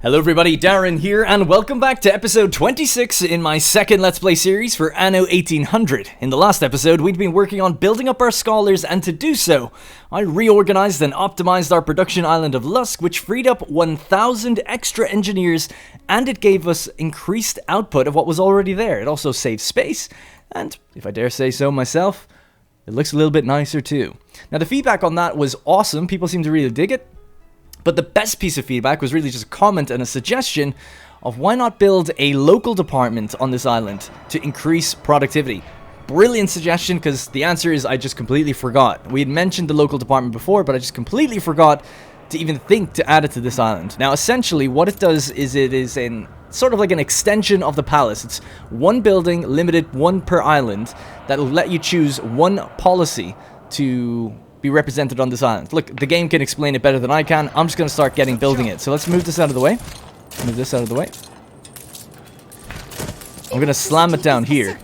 Hello everybody, Darren here, and welcome back to episode 26 in my second Let's Play series for Anno 1800. In the last episode, we'd been working on building up our scholars, and to do so, I reorganized and optimized our production island of Lusk, which freed up 1,000 extra engineers, and it gave us increased output of what was already there. It also saved space, and, if I dare say so myself, it looks a little bit nicer too. Now the feedback on that was awesome, people seem to really dig it. But the best piece of feedback was really just a comment and a suggestion of why not build a local department on this island to increase productivity. Brilliant suggestion, because the answer is I just completely forgot. We had mentioned the local department before, but I just completely forgot to even think to add it to this island. Now essentially what it does is it is sort of like an extension of the palace. It's one building, limited, one per island, that will let you choose one policy to be represented on this island. Look, the game can explain it better than I can. I'm just going to start building it. So let's move this out of the way. Move this out of the way. I'm going to slam it down here.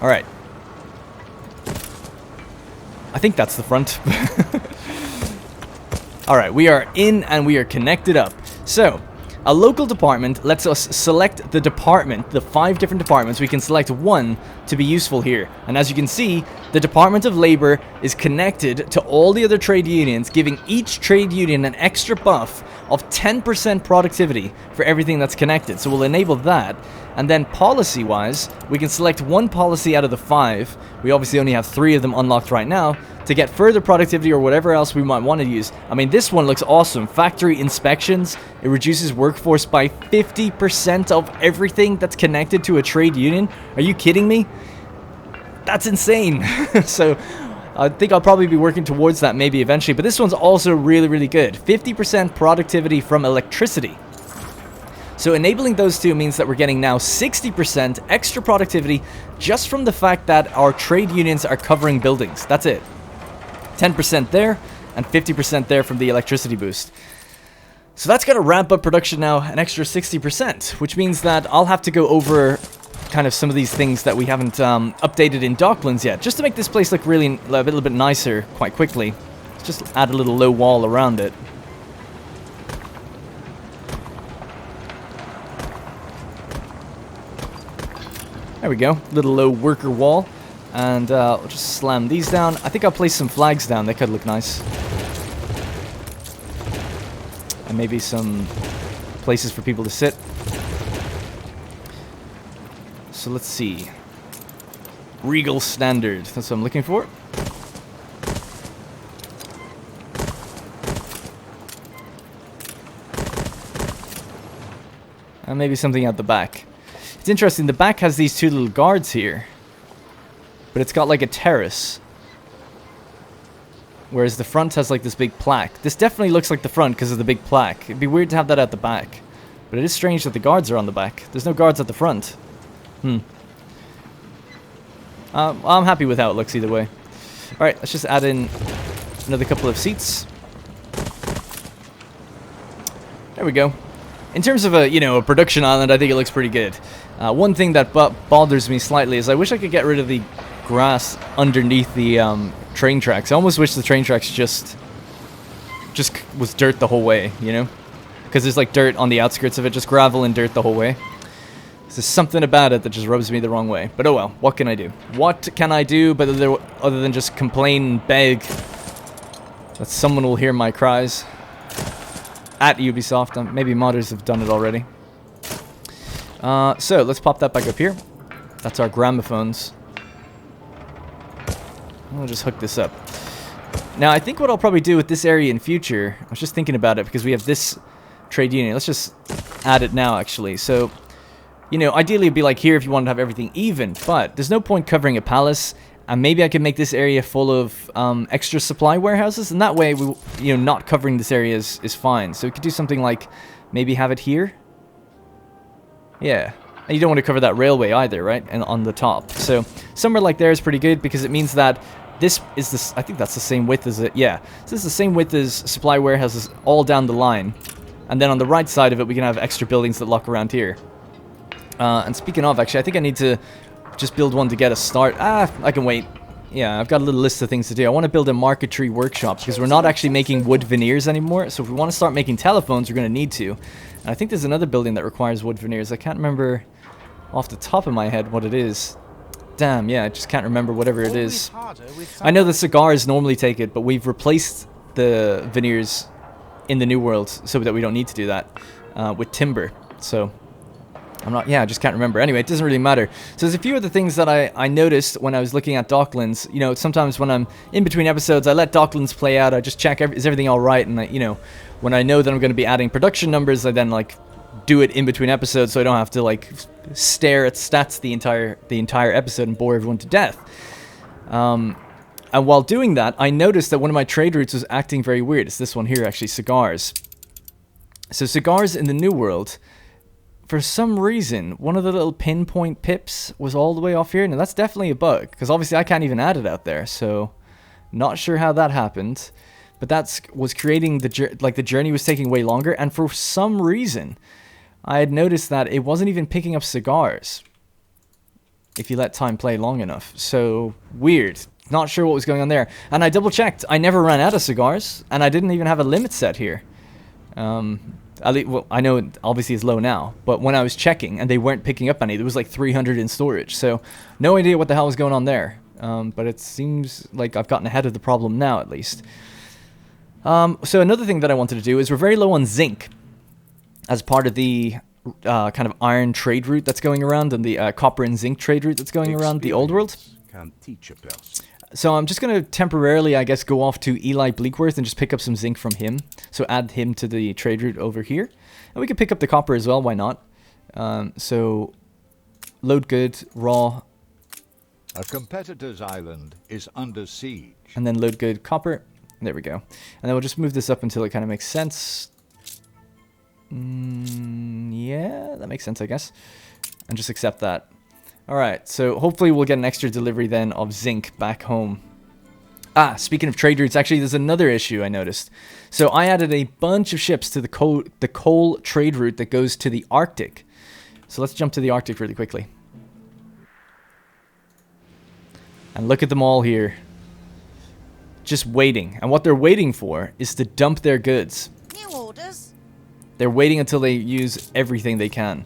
Alright. I think that's the front. Alright, we are in and we are connected up. So, a local department lets us select the department, the 5 different departments. We can select one to be useful here. And as you can see, the Department of Labor is connected to all the other trade unions, giving each trade union an extra buff of 10% productivity for everything that's connected. So we'll enable that. And then policy-wise, we can select one policy out of the 5. We obviously only have 3 of them unlocked right now, to get further productivity or whatever else we might want to use. I mean, this one looks awesome. Factory inspections. It reduces workforce by 50% of everything that's connected to a trade union. Are you kidding me? That's insane. So I think I'll probably be working towards that maybe eventually. But this one's also really, really good. 50% productivity from electricity. So enabling those two means that we're getting now 60% extra productivity just from the fact that our trade unions are covering buildings. That's it. 10% there, and 50% there from the electricity boost. So that's going to ramp up production now an extra 60%, which means that I'll have to go over kind of some of these things that we haven't updated in Docklands yet, just to make this place look really a little bit nicer quite quickly. Let's just add a little low wall around it. There we go, little low worker wall. And I'll just slam these down. I think I'll place some flags down. They could look nice. And maybe some places for people to sit. So let's see. Regal Standard. That's what I'm looking for. And maybe something at the back. It's interesting. The back has these 2 little guards here. But it's got like a terrace. Whereas the front has like this big plaque. This definitely looks like the front because of the big plaque. It'd be weird to have that at the back. But it is strange that the guards are on the back. There's no guards at the front. I'm happy with how it looks either way. Alright, let's just add in another couple of seats. There we go. In terms of a production island, I think it looks pretty good. One thing that bothers me slightly is I wish I could get rid of the grass underneath the train tracks. I almost wish the train tracks just was dirt the whole way, you know? Because there's like dirt on the outskirts of it, just gravel and dirt the whole way. There's something about it that just rubs me the wrong way. But oh well, what can I do? What can I do other than just complain and beg that someone will hear my cries? At Ubisoft. Maybe modders have done it already. So let's pop that back up here. That's our gramophones. I'll just hook this up. Now I think what I'll probably do with this area in future, I was just thinking about it because we have this trade union. Let's just add it now actually. So, ideally it'd be like here if you wanted to have everything even, but there's no point covering a palace. And maybe I can make this area full of extra supply warehouses, and that way, not covering this area is fine. So we could do something like maybe have it here. Yeah, and you don't want to cover that railway either, right? And on the top, so somewhere like there is pretty good because it means that this is this. I think that's the same width as it. Yeah, so this is the same width as supply warehouses all down the line, and then on the right side of it, we can have extra buildings that lock around here. And speaking of, actually, I think I need to just build one to get a start. I can wait. yeah, I've got a little list of things to do. I want to build a Marquetry Workshop because we're not actually making wood veneers anymore. So if we want to start making telephones, we're going to need to. And I think there's another building that requires wood veneers. I can't remember off the top of my head what it is. Damn, yeah, I just can't remember whatever it is. I know the cigars normally take it, but we've replaced the veneers in the new world so that we don't need to do that with timber. So I just can't remember. Anyway, it doesn't really matter. So there's a few other things that I noticed when I was looking at Docklands. You know, sometimes when I'm in between episodes, I let Docklands play out. I just check, is everything all right? And, you know, when I know that I'm going to be adding production numbers, I then, like, do it in between episodes so I don't have to, like, stare at stats the entire episode and bore everyone to death. And while doing that, I noticed that one of my trade routes was acting very weird. It's this one here, actually, cigars. So cigars in the New World, for some reason, one of the little pinpoint pips was all the way off here. Now, that's definitely a bug, because obviously I can't even add it out there, so not sure how that happened. But that was creating the journey was taking way longer, and for some reason, I had noticed that it wasn't even picking up cigars if you let time play long enough. So, weird. Not sure what was going on there. And I double-checked. I never ran out of cigars, and I didn't even have a limit set here. Well, I know it obviously is low now, but when I was checking and they weren't picking up any, there was like 300 in storage. So no idea what the hell was going on there. But it seems like I've gotten ahead of the problem now, at least. So another thing that I wanted to do is we're very low on zinc as part of the kind of iron trade route that's going around and the copper and zinc trade route that's going around the old world. Can teach a person. So I'm just going to temporarily, I guess, go off to Eli Bleakworth and just pick up some zinc from him. So add him to the trade route over here. And we can pick up the copper as well, why not? So load good, raw. A competitor's island is under siege. And then load good, copper. There we go. And then we'll just move this up until it kind of makes sense. Yeah, that makes sense, I guess. And just accept that. Alright, so hopefully we'll get an extra delivery then of zinc back home. Speaking of trade routes, actually there's another issue I noticed. So I added a bunch of ships to the coal trade route that goes to the Arctic. So let's jump to the Arctic really quickly. And look at them all here. Just waiting. And what they're waiting for is to dump their goods. New orders. They're waiting until they use everything they can.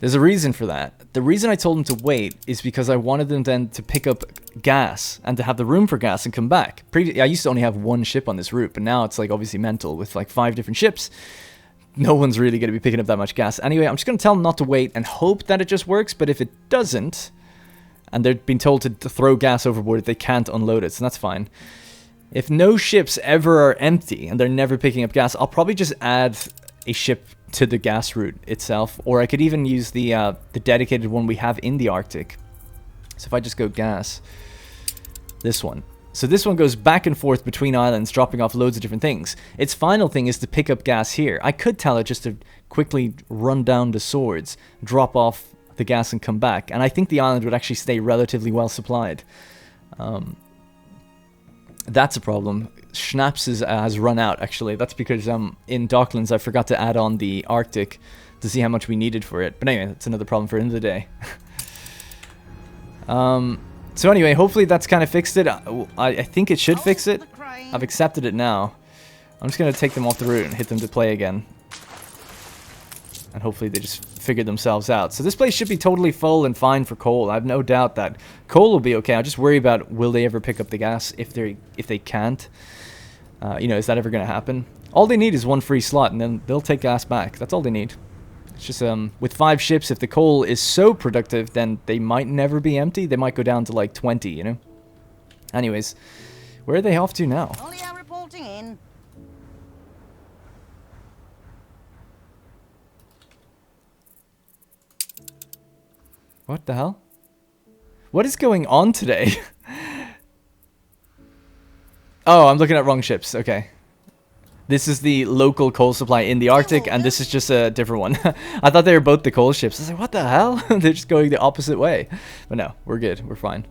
There's a reason for that. The reason I told them to wait is because I wanted them then to pick up gas and to have the room for gas and come back. I used to only have one ship on this route, but now it's like obviously mental with like 5 different ships. No one's really going to be picking up that much gas. Anyway, I'm just going to tell them not to wait and hope that it just works, but if it doesn't, and they're being told to throw gas overboard if they can't unload it, so that's fine. If no ships ever are empty and they're never picking up gas, I'll probably just add a ship to the gas route itself, or I could even use the dedicated one we have in the Arctic. So if I just go gas, this one. So this one goes back and forth between islands, dropping off loads of different things. Its final thing is to pick up gas here. I could tell it just to quickly run down the swords, drop off the gas and come back, and I think the island would actually stay relatively well supplied. That's a problem. Schnapps has run out, actually. That's because in Docklands I forgot to add on the Arctic to see how much we needed for it. But anyway, that's another problem for the end of the day. So anyway, hopefully that's kind of fixed it. I think it should fix it. I've accepted it now. I'm just going to take them off the route and hit them to play again. And hopefully they just figure themselves out. So this place should be totally full and fine for coal. I have no doubt that coal will be okay. I'll just worry about will they ever pick up the gas if they can't. You know, is that ever going to happen? All they need is one free slot and then they'll take gas back. That's all they need. It's just with 5 ships, if the coal is so productive, then they might never be empty. They might go down to like 20, you know? Anyways, where are they off to now? Only are reporting in. What the hell? What is going on today? Oh, I'm looking at wrong ships. Okay. This is the local coal supply in the Arctic, and this is just a different one. I thought they were both the coal ships. I was like, what the hell? They're just going the opposite way. But no, we're good. We're fine.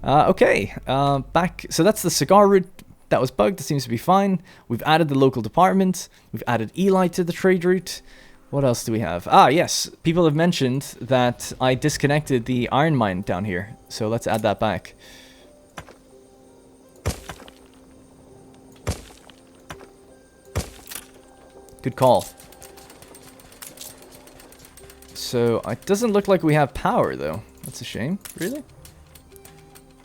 Okay. Back. So that's the cigar route. That was bugged. It seems to be fine. We've added the local department. We've added Eli to the trade route. What else do we have? Yes. People have mentioned that I disconnected the iron mine down here. So let's add that back. Good call. So, it doesn't look like we have power, though. That's a shame. Really?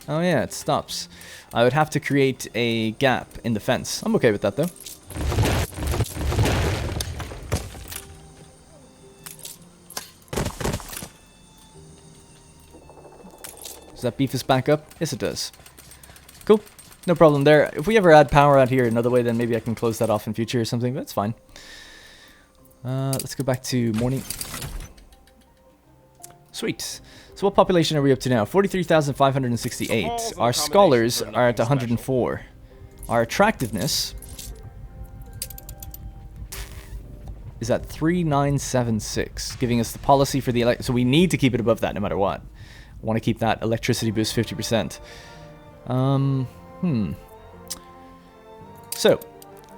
Oh, yeah, it stops. I would have to create a gap in the fence. I'm okay with that, though. Does that beef us back up? Yes, it does. Cool. No problem there. If we ever add power out here another way, then maybe I can close that off in future or something. But that's fine. Let's go back to morning. Sweet. So what population are we up to now? 43,568. Our scholars are at 104. Our attractiveness is at 3976, giving us the policy for the so we need to keep it above that no matter what. I want to keep that electricity boost 50%. So,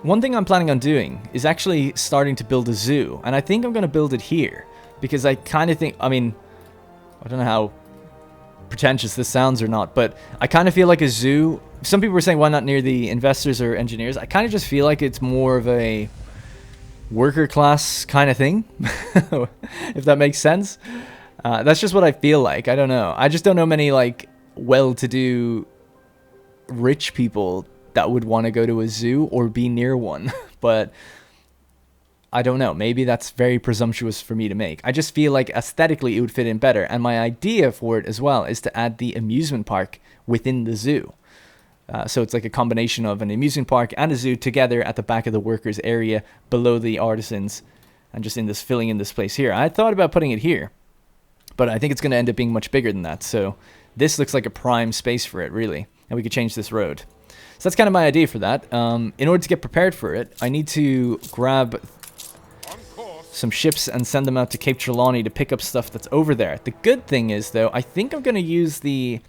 one thing I'm planning on doing is actually starting to build a zoo. And I think I'm going to build it here. Because I kind of think, I mean, I don't know how pretentious this sounds or not, but I kind of feel like a zoo. Some people were saying, why not near the investors or engineers? I kind of just feel like it's more of a worker class kind of thing. If that makes sense. That's just what I feel like. I don't know. I just don't know many, like, well-to-do rich people that would want to go to a zoo or be near one. But I don't know. Maybe that's very presumptuous for me to make. I just feel like aesthetically it would fit in better. And my idea for it as well is to add the amusement park within the zoo. So it's like a combination of an amusement park and a zoo together at the back of the workers area below the artisans and just in this filling in this place here. I thought about putting it here, but I think it's going to end up being much bigger than that. So this looks like a prime space for it, really. And we could change this road. So that's kind of my idea for that. In order to get prepared for it, I need to grab some ships and send them out to Cape Trelawney to pick up stuff that's over there. The good thing is, though, I think I'm going to use the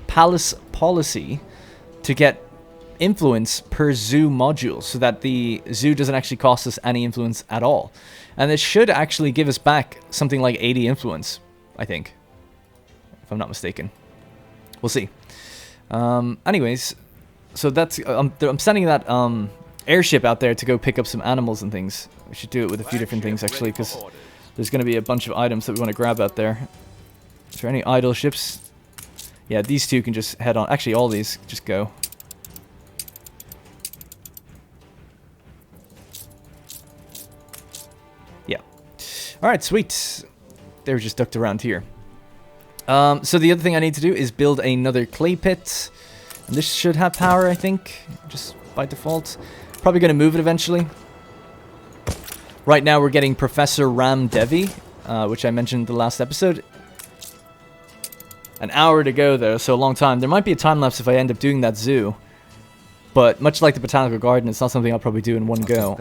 palace policy to get influence per zoo module so that the zoo doesn't actually cost us any influence at all. And it should actually give us back something like 80 influence, I think, if I'm not mistaken. We'll see. Anyways, so that's I'm sending that airship out there to go pick up some animals and things. We should do it with a few different things actually, because there's going to be a bunch of items that we want to grab out there. Is there any idle ships? Yeah, these two can just head on. Actually, all these just go. Yeah. All right, sweet. They were just ducked around here. So the other thing I need to do is build another clay pit. And this should have power, I think, just by default. Probably going to move it eventually. Right now we're getting Professor Ram Devi, which I mentioned in the last episode. An hour to go, though, so a long time. There might be a time lapse if I end up doing that zoo. But much like the Botanical Garden, it's not something I'll probably do in one go.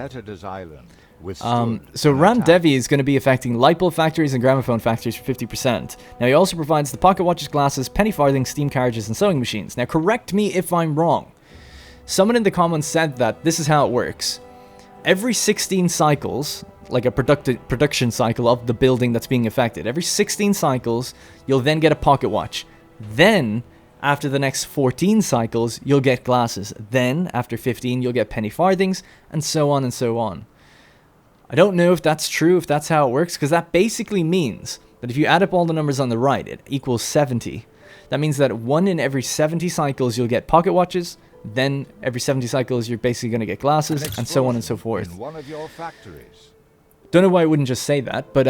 So Ram Devi is going to be affecting light bulb factories and gramophone factories for 50%. Now he also provides the pocket watches, glasses, penny farthings, steam carriages, and sewing machines. Now correct me if I'm wrong. Someone in the comments said that this is how it works. Every 16 cycles, like a production cycle of the building that's being affected, every 16 cycles, you'll then get a pocket watch. Then, after the next 14 cycles, you'll get glasses. Then, after 15, you'll get penny farthings, and so on and so on. I don't know if that's true, if that's how it works, because that basically means that if you add up all the numbers on the right, it equals 70. That means that 1 in every 70 cycles you'll get pocket watches, then every 70 cycles you're basically going to get glasses, and so on and so forth. In one of your factories. Don't know why it wouldn't just say that, but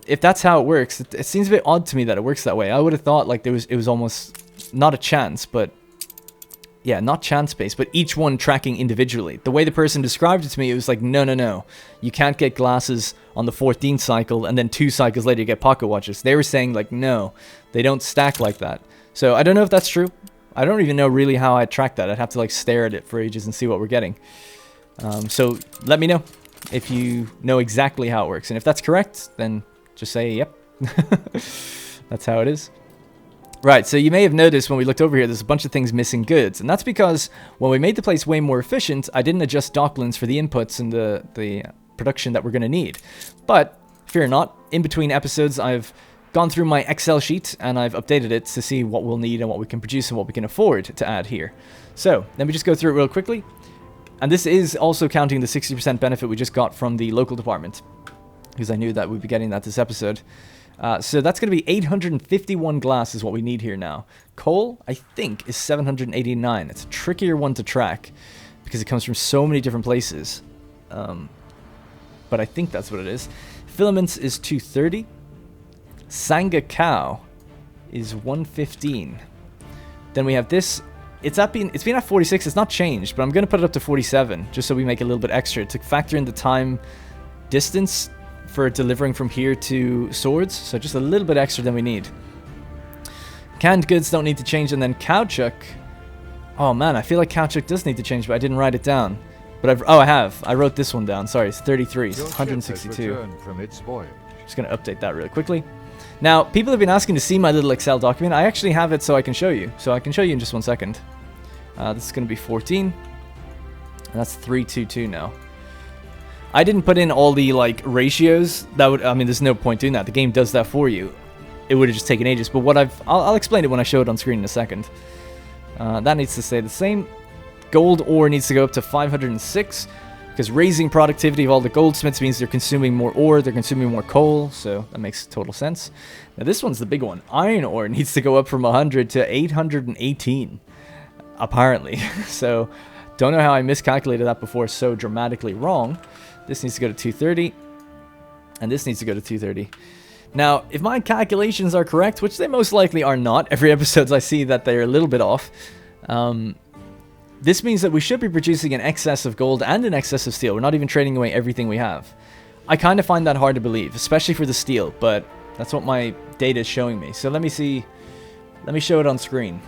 if that's how it works, it seems a bit odd to me that it works that way. I would have thought like it was almost not a chance, but yeah, not chance-based, but each one tracking individually. The way the person described it to me, it was like, no. You can't get glasses on the 14th cycle, and then 2 cycles later you get pocket watches. They were saying, like, no, they don't stack like that. So I don't know if that's true. I don't even know really how I track that. I'd have to, like, stare at it for ages and see what we're getting. So let me know if you know exactly how it works. And if that's correct, then just say, yep. That's how it is. Right, so you may have noticed when we looked over here, there's a bunch of things missing goods. And that's because when we made the place way more efficient, I didn't adjust DOCKLANDS for the inputs and the production that we're going to need. But, fear not, in between episodes, I've gone through my Excel sheet and I've updated it to see what we'll need and what we can produce and what we can afford to add here. So, let me just go through it real quickly. And this is also counting the 60% benefit we just got from the local department, because I knew that we'd be getting that this episode. So that's going to be 851 glass is what we need here now. Coal, I think, is 789. It's a trickier one to track because it comes from so many different places. But I think that's what it is. Filaments is 230. Sanga cow is 115. Then we have this. It's been at 46. It's not changed, but I'm going to put it up to 47 just so we make it a little bit extra to factor in the time distance for delivering from here to swords. So just a little bit extra than we need. Canned goods don't need to change, and then Cowchuck. Oh man, I feel like Cowchuck does need to change, but I didn't write it down. But I have. I wrote this one down. Sorry, it's 33. It's 162. From its voyage. Just going to update that really quickly. Now, people have been asking to see my little Excel document. I actually have it so I can show you. So I can show you in just 1 second. This is going to be 14. And that's 322 now. I didn't put in all the like ratios. I mean, there's no point doing that. The game does that for you. It would have just taken ages. But what I'll explain it when I show it on screen in a second. That needs to stay the same. Gold ore needs to go up to 506. Because raising productivity of all the goldsmiths means they're consuming more ore, they're consuming more coal, so that makes total sense. Now this one's the big one. Iron ore needs to go up from 100 to 818, apparently. So, don't know how I miscalculated that before so dramatically wrong. This needs to go to 230, and this needs to go to 230. Now, if my calculations are correct, which they most likely are not, every episode I see that they're a little bit off, this means that we should be producing an excess of gold and an excess of steel. We're not even trading away everything we have. I kind of find that hard to believe, especially for the steel, but that's what my data is showing me. So let me see. Let me show it on screen.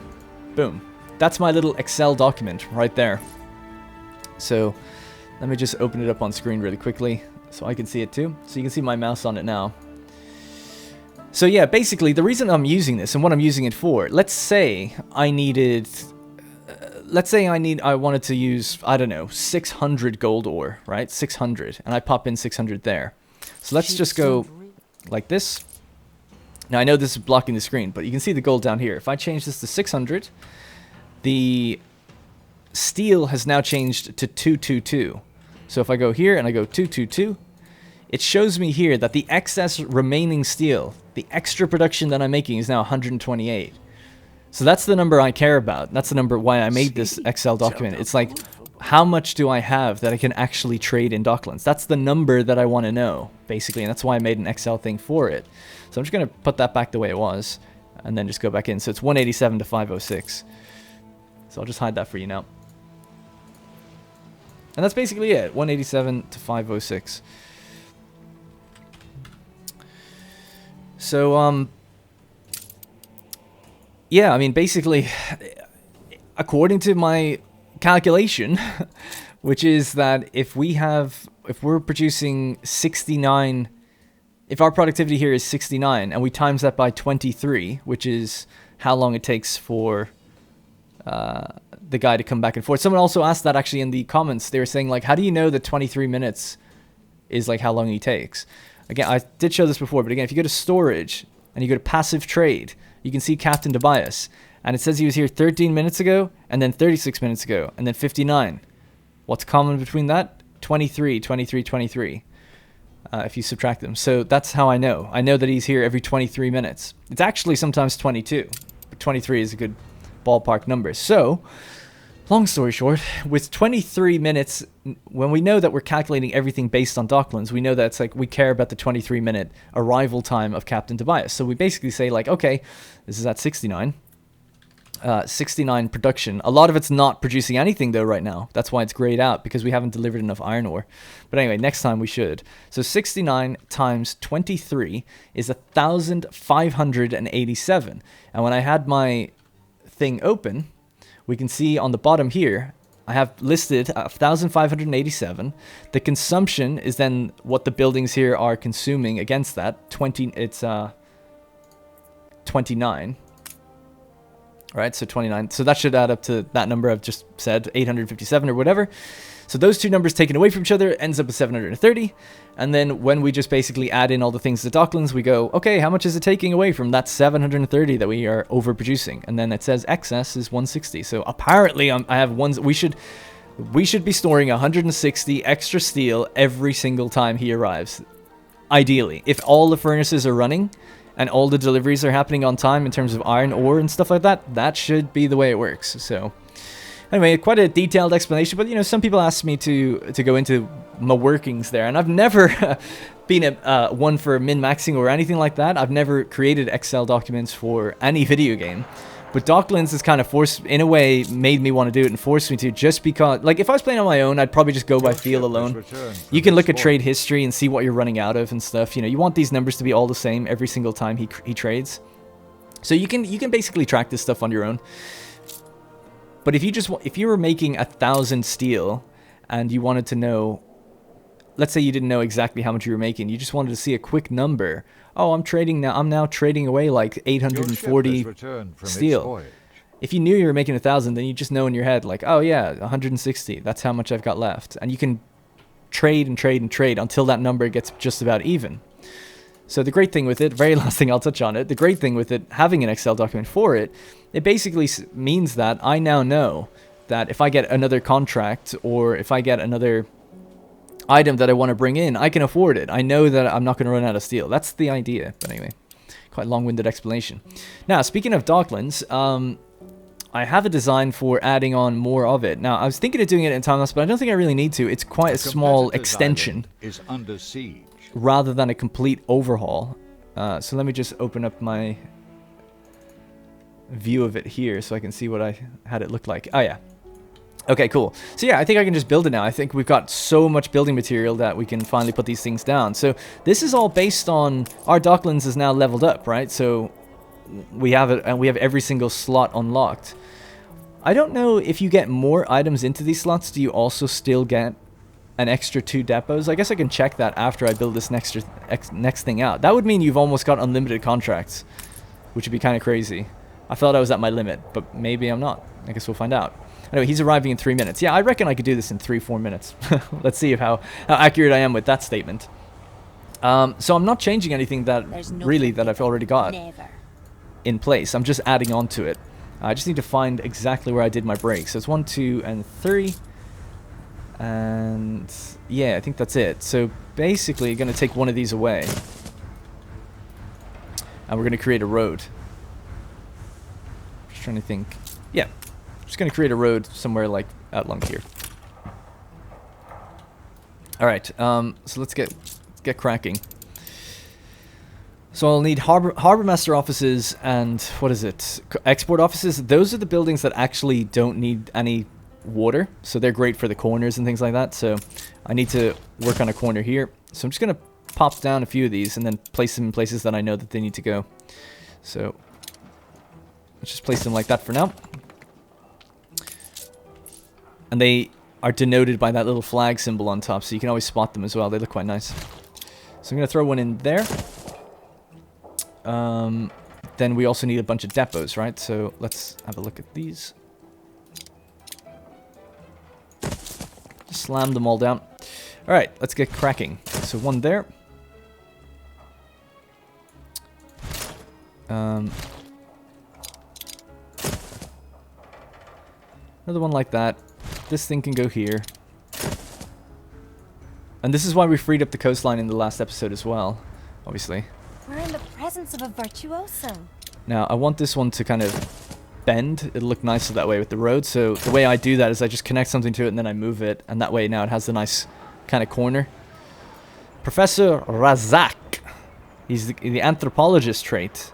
Boom. That's my little Excel document right there. So let me just open it up on screen really quickly so I can see it too. So you can see my mouse on it now. So yeah, basically the reason I'm using this and what I'm using it for, let's say I needed... I wanted to use, I don't know, 600 gold ore, right? 600. And I pop in 600 there. So let's just go like this. Now I know this is blocking the screen, but you can see the gold down here. If I change this to 600, the steel has now changed to 222. So if I go here and I go 222, it shows me here that the excess remaining steel, the extra production that I'm making is now 128. So that's the number I care about. That's the number why I made this Excel document. It's like, how much do I have that I can actually trade in Docklands? That's the number that I want to know, basically. And that's why I made an Excel thing for it. So I'm just going to put that back the way it was. And then just go back in. So it's 187 to 506. So I'll just hide that for you now. And that's basically it. 187 to 506. So, yeah, I mean, basically, according to my calculation, which is that if we're producing 69, if our productivity here is 69, and we times that by 23, which is how long it takes for the guy to come back and forth. Someone also asked that actually in the comments. They were saying, like, how do you know that 23 minutes is, like, how long he takes? Again, I did show this before, but again, if you go to storage, and you go to passive trade, you can see Captain Tobias, and it says he was here 13 minutes ago, and then 36 minutes ago, and then 59. What's common between that? 23, 23, 23, if you subtract them. So that's how I know. I know that he's here every 23 minutes. It's actually sometimes 22, but 23 is a good ballpark number. So, long story short, with 23 minutes, when we know that we're calculating everything based on Docklands, we know that it's like we care about the 23-minute arrival time of Captain Tobias. So we basically say, like, okay, this is at 69. 69 production. A lot of it's not producing anything, though, right now. That's why it's grayed out, because we haven't delivered enough iron ore. But anyway, next time we should. So 69 times 23 is 1,587. And when I had my thing open, we can see on the bottom here, I have listed 1,587. The consumption is then what the buildings here are consuming against that. It's 29. Right, so 29. So that should add up to that number I've just said, 857 or whatever. So those two numbers taken away from each other ends up with 730. And then when we just basically add in all the things to Docklands, we go, okay, how much is it taking away from that 730 that we are overproducing? And then it says excess is 160. So apparently I have ones. We We should be storing 160 extra steel every single time he arrives. Ideally, if all the furnaces are running and all the deliveries are happening on time in terms of iron ore and stuff like that, that should be the way it works. So anyway, quite a detailed explanation, but you know, some people ask me to go into my workings there, and I've never been one for min-maxing or anything like that. I've never created Excel documents for any video game. But DOCKLANDS has kind of forced, in a way, made me want to do it and forced me to, just because, like, if I was playing on my own, I'd probably just go by feel alone. You can look at trade history and see what you're running out of and stuff. You know, you want these numbers to be all the same every single time he trades. So you can basically track this stuff on your own. But if you were making 1,000 steel and you wanted to know, let's say you didn't know exactly how much you were making, you just wanted to see a quick number. Oh, I'm now trading away like 840 steel. If you knew you were making 1,000, then you just know in your head, like, oh yeah, 160. That's how much I've got left, and you can trade and trade and trade until that number gets just about even. So the great thing with it, very last thing I'll touch on it, the great thing with it, having an Excel document for it, it basically means that I now know that if I get another contract or if I get another item that I want to bring in, I can afford it. I know that I'm not going to run out of steel. That's the idea. But anyway, quite long-winded explanation. Now, speaking of Docklands, I have a design for adding on more of it. Now, I was thinking of doing it in time-lapse, but I don't think I really need to. It's quite a small extension is under siege. rather than a complete overhaul. So let me just open up my view of it here so I can see what I had it look like. Oh, yeah. Okay, cool. So yeah, I think I can just build it now. I think we've got so much building material that we can finally put these things down. So this is all based on our Docklands is now leveled up, right? So we have it, and we have every single slot unlocked. I don't know if you get more items into these slots, do you also still get an extra 2 depots? I guess I can check that after I build this next thing out. That would mean you've almost got unlimited contracts, which would be kind of crazy. I thought I was at my limit, but maybe I'm not. I guess we'll find out. Anyway, he's arriving in 3 minutes. Yeah, I reckon I could do this in 3-4 minutes. Let's see how accurate I am with that statement. So I'm not changing anything that I've already got in place. I'm just adding on to it. I just need to find exactly where I did my breaks. So it's 1, 2, and 3. And yeah, I think that's it. So basically, you're going to take one of these away. And we're going to create a road. Just trying to think. Yeah. Just going to create a road somewhere like out along here. Alright, so let's get cracking. So I'll need harbor master offices and, what is it, export offices. Those are the buildings that actually don't need any water, so they're great for the corners and things like that. So I need to work on a corner here. So I'm just going to pop down a few of these and then place them in places that I know that they need to go. So let's just place them like that for now. And they are denoted by that little flag symbol on top, so you can always spot them as well. They look quite nice. So I'm going to throw one in there. Then we also need a bunch of depots, right? So let's have a look at these. Just slam them all down. Alright, let's get cracking. So one there. Another one like that. This thing can go here. And this is why we freed up the coastline in the last episode as well, obviously. We're in the presence of a virtuoso. Now, I want this one to kind of bend. It'll look nicer that way with the road. So the way I do that is I just connect something to it and then I move it. And that way now it has a nice kind of corner. Professor Razak. He's the anthropologist trait.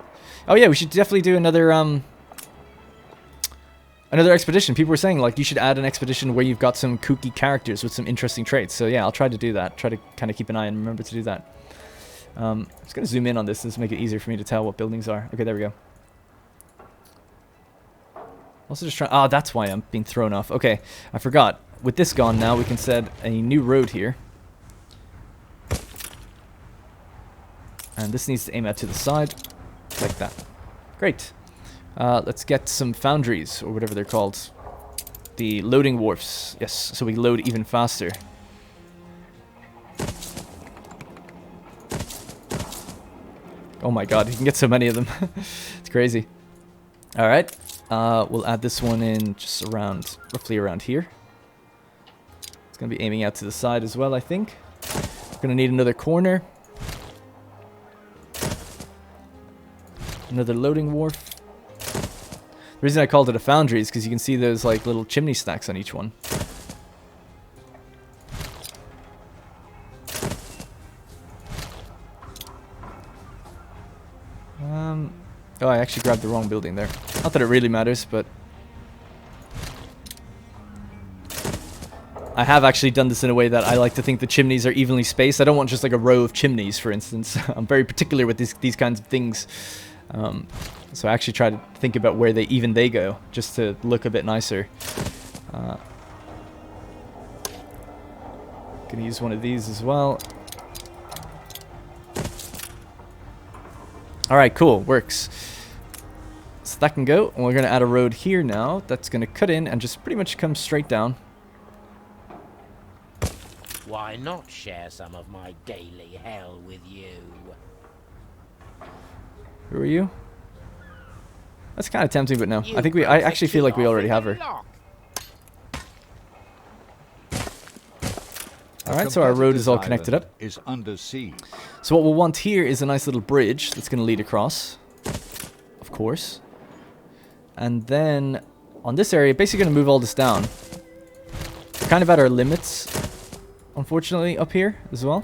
Oh yeah, we should definitely do another expedition. People were saying, like, you should add an expedition where you've got some kooky characters with some interesting traits. So yeah, I'll try to do that. Try to kind of keep an eye and remember to do that. I'm just going to zoom in on this to make it easier for me to tell what buildings are. Okay, there we go. Also just trying... Oh, that's why I'm being thrown off. Okay, I forgot. With this gone now, we can set a new road here. And this needs to aim out to the side. Like that. Great. Let's get some foundries, or whatever they're called. The loading wharfs. Yes, so we load even faster. Oh my god, you can get so many of them. It's crazy. Alright, we'll add this one in just around, roughly around here. It's going to be aiming out to the side as well, I think. We're going to need another corner. Another loading wharf. The reason I called it a foundry is because you can see those like little chimney stacks on each one. Oh, I actually grabbed the wrong building there. Not that it really matters, but I have actually done this in a way that I like to think the chimneys are evenly spaced. I don't want just like a row of chimneys, for instance. I'm very particular with these kinds of things. So I actually try to think about where they go, just to look a bit nicer. Gonna use one of these as well. Alright, cool, works. So that can go, and we're gonna add a road here now that's gonna cut in and just pretty much come straight down. Why not share some of my daily hell with you? Who are you? That's kind of tempting, but no. I actually feel like we already have her. Alright, so our road is all connected up. Is under siege. So what we'll want here is a nice little bridge that's going to lead across. Of course. And then on this area, basically going to move all this down. We're kind of at our limits, unfortunately, up here as well.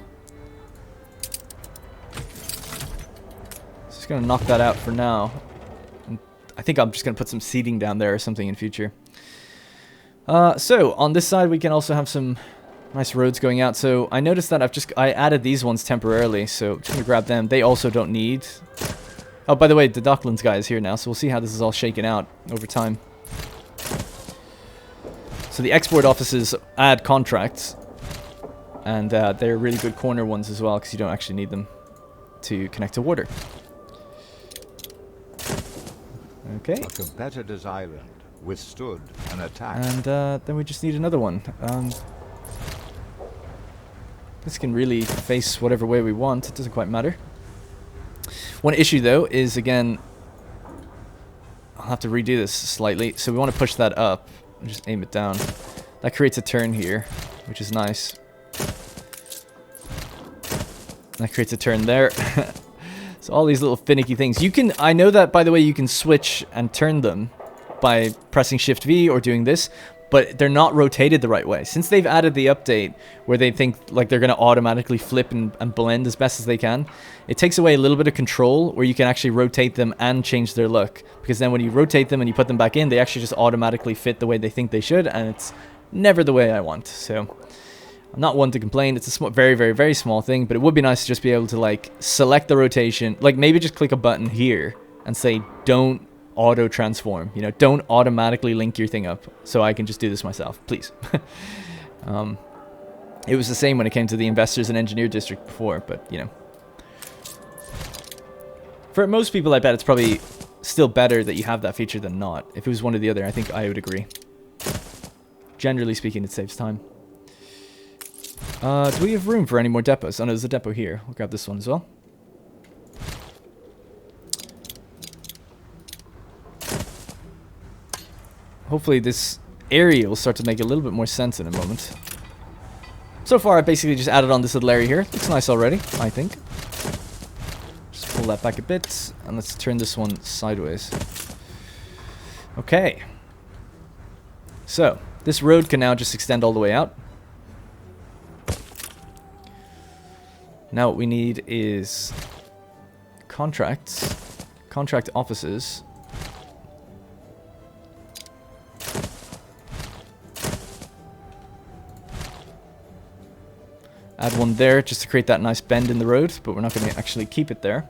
Just going to knock that out for now. And I think I'm just going to put some seating down there or something in future. So on this side, we can also have some nice roads going out. So I noticed that I added these ones temporarily, so I'm just gonna grab them. They also don't need. Oh, by the way, the Docklands guy is here now, so we'll see how this is all shaken out over time. So the export offices add contracts, and they're really good corner ones as well, because you don't actually need them to connect to water. Okay. A competitor's island withstood an attack. And then we just need another one. This can really face whatever way we want. It doesn't quite matter. One issue, though, is, again, I'll have to redo this slightly. So we want to push that up and just aim it down. That creates a turn here, which is nice. That creates a turn there. So all these little finicky things. I know that, by the way, you can switch and turn them by pressing Shift V or doing this, but they're not rotated the right way. Since they've added the update where they think like they're going to automatically flip and blend as best as they can, it takes away a little bit of control where you can actually rotate them and change their look. Because then when you rotate them and you put them back in, they actually just automatically fit the way they think they should, and it's never the way I want. So I'm not one to complain. It's a very, very, very small thing, but it would be nice to just be able to like select the rotation, like maybe just click a button here and say don't auto transform, you know, don't automatically link your thing up, so I can just do this myself, please. It was the same when it came to the investors and engineer district before, but you know, for most people I bet it's probably still better that you have that feature than not. If it was one or the other, I think I would agree. Generally speaking, it saves time. Do we have room for any more depots? Oh no, there's a depot here. We'll grab this one as well. Hopefully this area will start to make a little bit more sense in a moment. So far, I basically just added on this little area here. Looks nice already, I think. Just pull that back a bit, and let's turn this one sideways. Okay. So, this road can now just extend all the way out. Now what we need is contracts, contract offices. Add one there just to create that nice bend in the road, but we're not going to actually keep it there.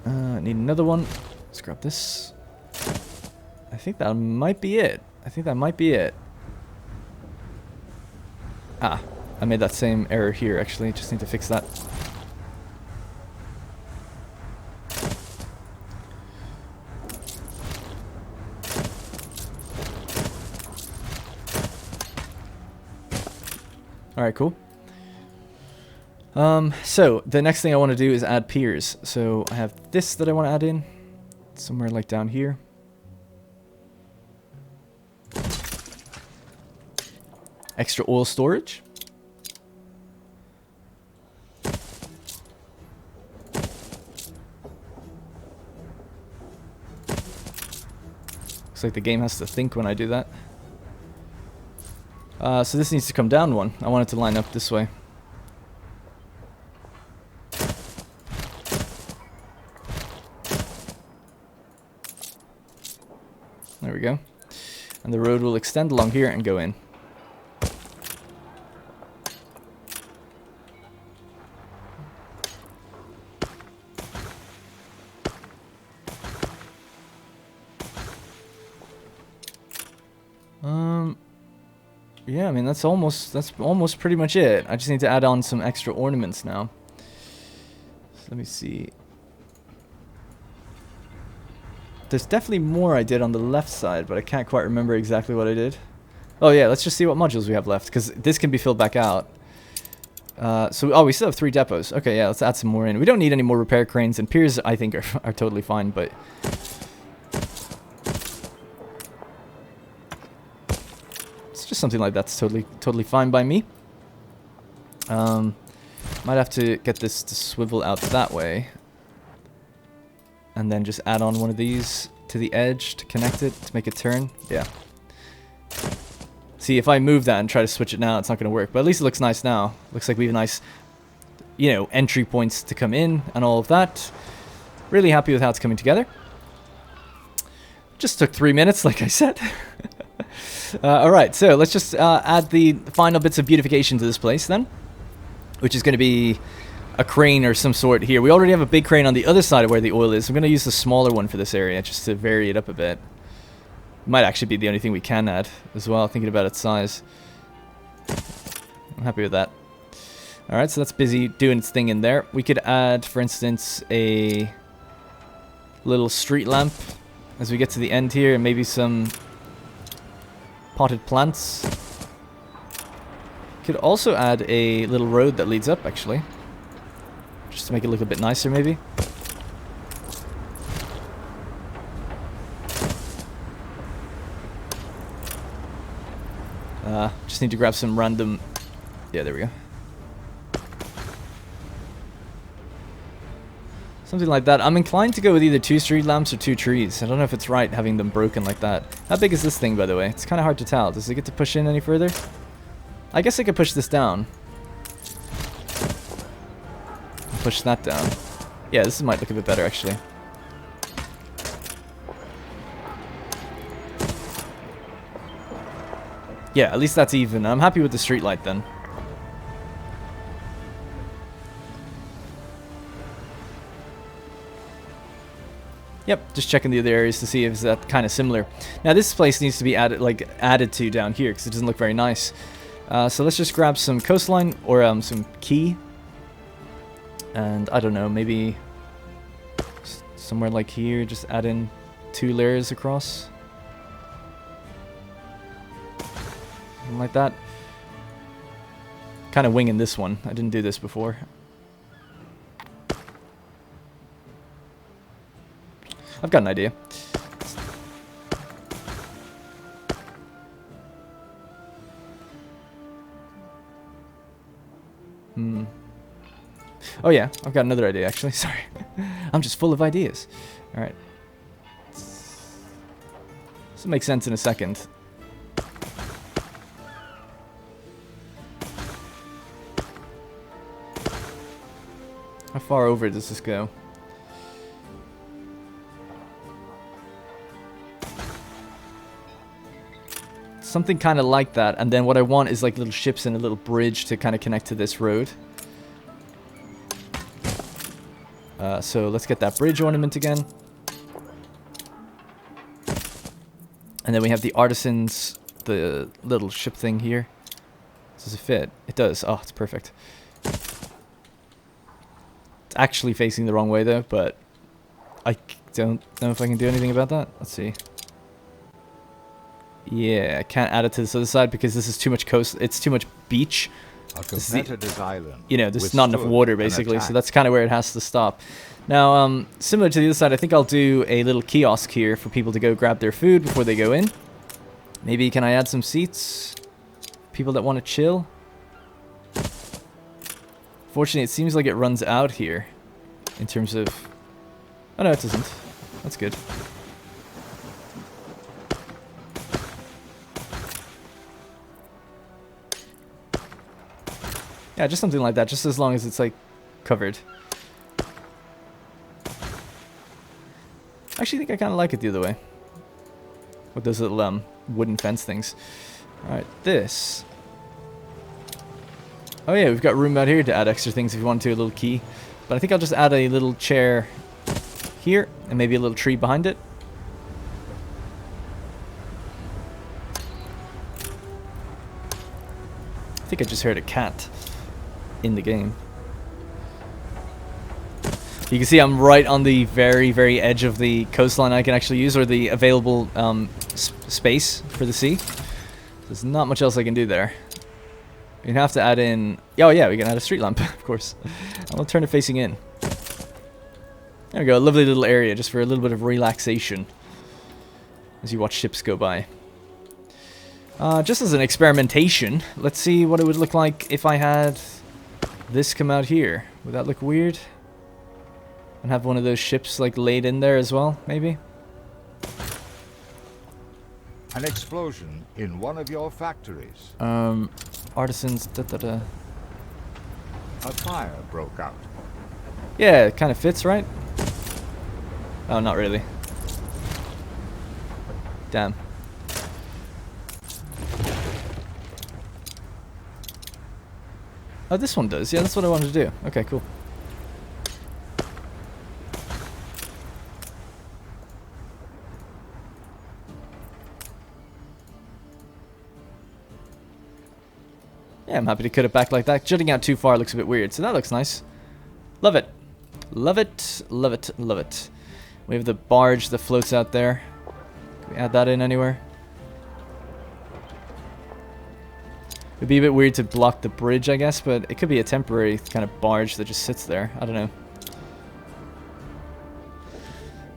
Need another one. Let's grab this. I think that might be it. Ah, I made that same error here actually. Just need to fix that. Alright, cool. So, the next thing I want to do is add piers. So, I have this that I want to add in. Somewhere like down here. Extra oil storage. Looks like the game has to think when I do that. So this needs to come down one. I want it to line up this way. There we go. And the road will extend along here and go in. Yeah, I mean that's almost pretty much it. I just need to add on some extra ornaments now. So let me see. There's definitely more I did on the left side, but I can't quite remember exactly what I did. Oh yeah, let's just see what modules we have left, because this can be filled back out. So we still have 3 depots. Okay, yeah, let's add some more in. We don't need any more repair cranes, and piers I think are totally fine, but just something like that's totally fine by me. Might have to get this to swivel out that way, and then just add on one of these to the edge to connect it to make it turn. Yeah. See, if I move that and try to switch it now, it's not going to work. But at least it looks nice now. Looks like we have nice, you know, entry points to come in and all of that. Really happy with how it's coming together. Just took 3 minutes, like I said. Alright, so let's just add the final bits of beautification to this place then, which is going to be a crane or some sort here. We already have a big crane on the other side of where the oil is. I'm going to use the smaller one for this area just to vary it up a bit. Might actually be the only thing we can add as well, thinking about its size. I'm happy with that. Alright, so that's busy doing its thing in there. We could add, for instance, a little street lamp as we get to the end here, and maybe some potted plants. Could also add a little road that leads up, actually, just to make it look a bit nicer, maybe. Just need to grab some random... Yeah, there we go. Something like that. I'm inclined to go with either 2 street lamps or 2 trees. I don't know if it's right having them broken like that. How big is this thing, by the way? It's kind of hard to tell. Does it get to push in any further? I guess I could push this down. Push that down. Yeah, this might look a bit better, actually. Yeah, at least that's even. I'm happy with the street light then. Yep, just checking the other areas to see if it's that kind of similar. Now this place needs to be added to down here because it doesn't look very nice. So let's just grab some coastline or some key, and I don't know, maybe somewhere like here, just add in 2 layers across. Something like that. Kind of winging this one. I didn't do this before. I've got an idea. Oh yeah, I've got another idea actually. Sorry. I'm just full of ideas. Alright. This will make sense in a second. How far over does this go? Something kind of like that, and then what I want is like little ships and a little bridge to kind of connect to this road. So let's get that bridge ornament again. And then we have the artisans, the little ship thing here. Does it fit? It does. Oh, it's perfect. It's actually facing the wrong way though, but I don't know if I can do anything about that. Let's see. Yeah, I can't add it to this other side because this is too much coast. It's too much beach. A competitor's island. You know, there's not enough water basically, so that's kind of where it has to stop. Now, similar to the other side, I think I'll do a little kiosk here for people to go grab their food before they go in. Maybe can I add some seats? people that want to chill. Fortunately, it seems like it runs out here in terms of... Oh, no, it doesn't. That's good. Yeah, just something like that, just as long as it's, like, covered. I actually think I kind of like it the other way. With those little wooden fence things. Alright, this. Oh yeah, we've got room out here to add extra things if you want to, a little key. But I think I'll just add a little chair here, and maybe a little tree behind it. I think I just heard a cat in the game. You can see I'm right on the very, very edge of the coastline I can actually use, or the available space for the sea. There's not much else I can do there. You have to add in... Oh yeah, we can add a street lamp, of course. I'll turn it facing in. There we go, a lovely little area just for a little bit of relaxation as you watch ships go by. Just as an experimentation, let's see what it would look like if I had this come out here. Would that look weird? And have one of those ships like laid in there as well, maybe? An explosion in one of your factories. Artisans, da-da-da. A fire broke out. Yeah, it kind of fits, right? Oh, not really. Damn. Oh, this one does. Yeah, that's what I wanted to do. Okay, cool. Yeah, I'm happy to cut it back like that. Jutting out too far looks a bit weird, so that looks nice. Love it. Love it, love it, love it. We have the barge that floats out there. Can we add that in anywhere? It'd be a bit weird to block the bridge, I guess, but it could be a temporary kind of barge that just sits there. I don't know.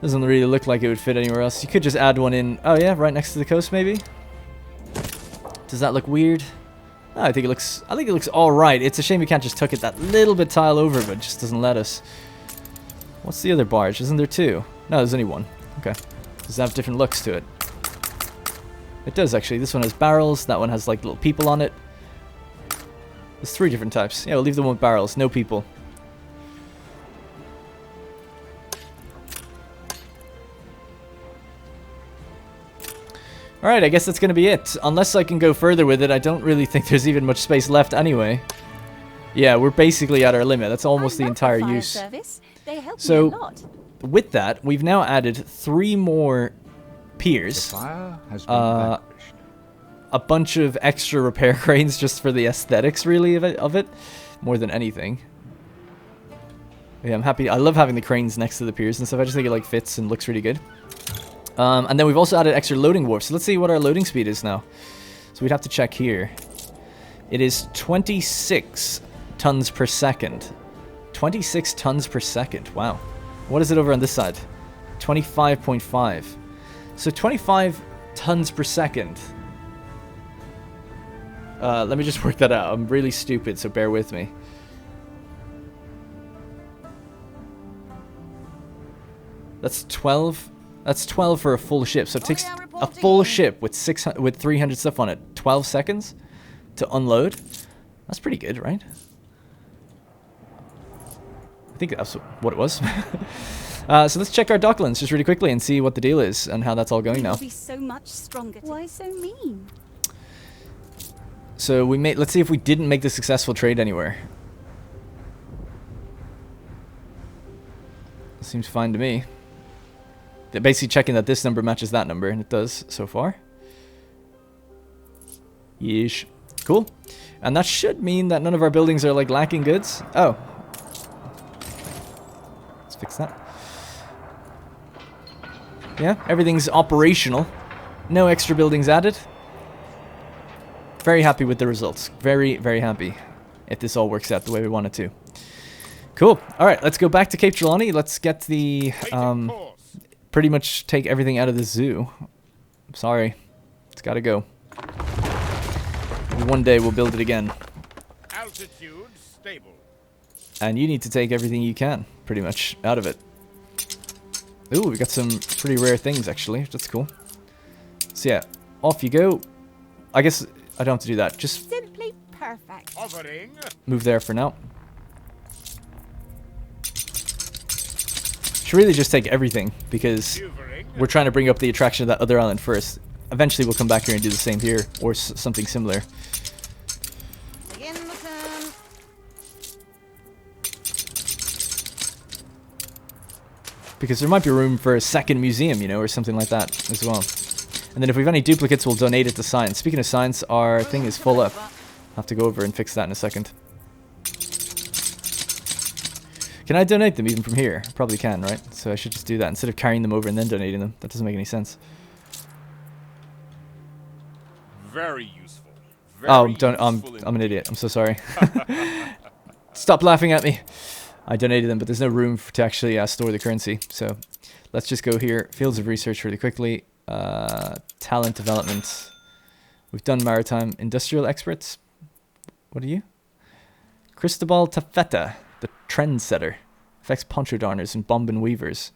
Doesn't really look like it would fit anywhere else. You could just add one in. Oh yeah, right next to the coast, maybe. Does that look weird? No, I think it looks all right. It's a shame we can't just tuck it that little bit tile over, but it just doesn't let us. What's the other barge? Isn't there two? No, there's only one. Okay. Does it have different looks to it? It does, actually. This one has barrels. That one has, like, little people on it. There's 3 different types. Yeah, we'll leave the one with barrels. No people. Alright, I guess that's going to be it. Unless I can go further with it, I don't really think there's even much space left anyway. Yeah, we're basically at our limit. That's almost the entire use. Service. They help So, me a lot. with that, we've now added 3 more piers. The fire has been vanquished. A bunch of extra repair cranes just for the aesthetics, really, of it. More than anything. Yeah, I'm happy. I love having the cranes next to the piers and stuff. I just think it, like, fits and looks really good. And then we've also added extra loading wharfs. So let's see what our loading speed is now. So we'd have to check here. It is 26 tons per second. 26 tons per second. Wow. What is it over on this side? 25.5. So 25 tons per second. Let me just work that out. I'm really stupid, so bear with me. That's 12. That's 12 for a full ship. So it takes a full ship with 300 stuff on it 12 seconds to unload. That's pretty good, right? I think that's what it was. So let's check our docklands just really quickly and see what the deal is and how that's all going now. Be so much stronger. Why so mean? So we let's see if we didn't make the successful trade anywhere. Seems fine to me. They're basically checking that this number matches that number, and it does so far. Yeesh. Cool. And that should mean that none of our buildings are, like, lacking goods. Oh. Let's fix that. Yeah, everything's operational. No extra buildings added. Very happy with the results. Very, very happy if this all works out the way we want it to. Cool. All right, let's go back to Cape Trelawney. Let's get the... pretty much take everything out of the zoo. I'm sorry. It's gotta go. We one day we'll build it again. Altitude stable. And you need to take everything you can, pretty much, out of it. Ooh, we got some pretty rare things, actually. That's cool. So yeah, off you go. I guess I don't have to do that. Just Simply perfect. Hovering. move there for now. Should really just take everything, because Maneuvering. we're trying to bring up the attraction of that other island first. Eventually we'll come back here and do the same here, or something similar. Begin the turn. Because there might be room for a second museum, you know, or something like that as well. And then if we have any duplicates, we'll donate it to science. Speaking of science, our thing is full up. I'll have to go over and fix that in a second. Can I donate them even from here? Probably can, right? So I should just do that instead of carrying them over and then donating them. That doesn't make any sense. Very useful. Oh, I'm an idiot. I'm so sorry. Stop laughing at me. I donated them, but there's no room to actually store the currency. So let's just go here. Fields of research really quickly. Talent development. We've done maritime industrial experts. What are you? Cristobal Tafeta, the trendsetter. Affects poncho darners and bombin weavers.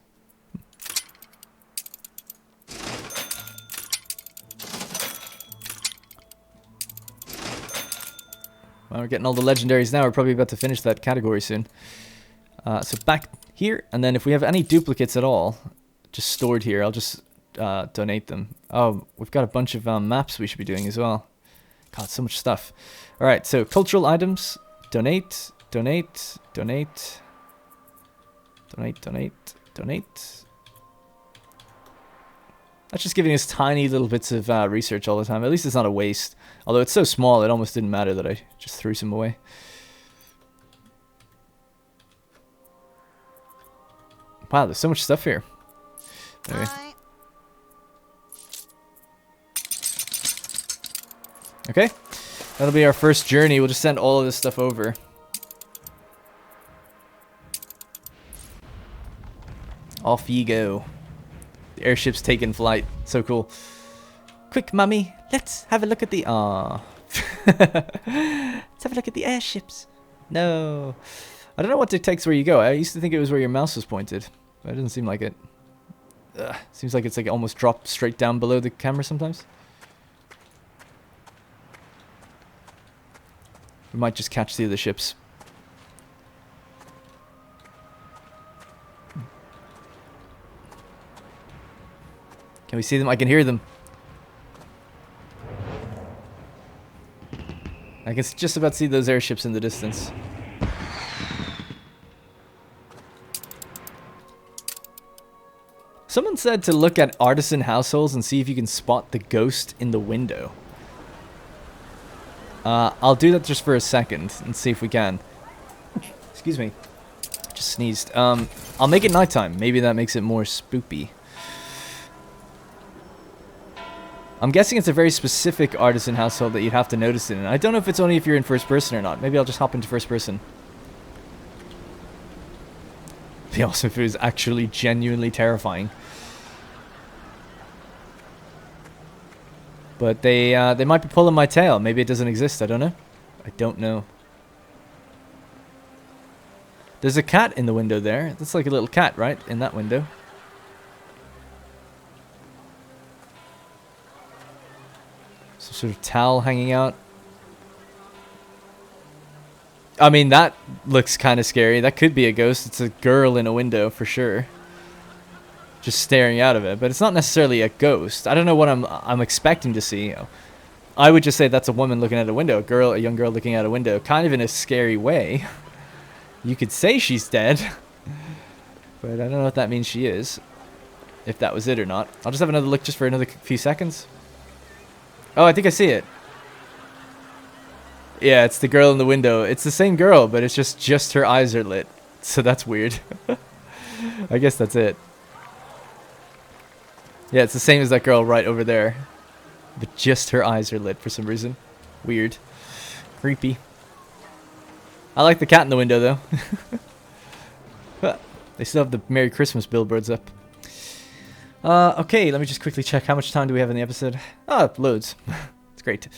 Well, we're getting all the legendaries now. We're probably about to finish that category soon. So back here, and then if we have any duplicates at all, just stored here, I'll just donate them. Oh, we've got a bunch of maps we should be doing as well. God, so much stuff. All right, so cultural items, donate, donate, donate, donate, donate, donate. That's just giving us tiny little bits of research all the time. At least it's not a waste. Although it's so small, it almost didn't matter that I just threw some away. Wow, there's so much stuff here. Anyway. Aye. Okay, that'll be our first journey. We'll just send all of this stuff over. Off you go. The airship's taking flight. So cool. Quick, mummy, let's have a look at the... Aww. Let's have a look at the airships. No. I don't know what detects where you go. I used to think it was where your mouse was pointed. But it doesn't seem like it. Seems like it's like almost dropped straight down below the camera sometimes. We might just catch the other ships. Can we see them? I can hear them. I can just about see those airships in the distance. Someone said to look at artisan households and see if you can spot the ghost in the window. I'll do that just for a second and see if we can. Excuse me. Just sneezed. I'll make it nighttime. Maybe that makes it more spoopy. I'm guessing it's a very specific artisan household that you'd have to notice it in. I don't know if it's only if you're in first person or not. Maybe I'll just hop into first person. It'd be awesome if it was actually genuinely terrifying. But they might be pulling my tail. Maybe it doesn't exist. I don't know. I don't know. There's a cat in the window there. That's like a little cat, right? In that window. Some sort of towel hanging out. I mean, that looks kind of scary. That could be a ghost. It's a girl in a window for sure. Just staring out of it. But it's not necessarily a ghost. I don't know what I'm expecting to see. I would just say that's a woman looking at a window. A young girl looking out a window. Kind of in a scary way. You could say she's dead. But I don't know what that means she is. If that was it or not. I'll just have another look just for another few seconds. Oh, I think I see it. Yeah, it's the girl in the window. It's the same girl, but it's just her eyes are lit. So that's weird. I guess that's it. Yeah, it's the same as that girl right over there. But just her eyes are lit for some reason. Weird. Creepy. I like the cat in the window, though. They still have the Merry Christmas billboards up. Okay, let me just quickly check how much time do we have in the episode. Oh, loads. It's great.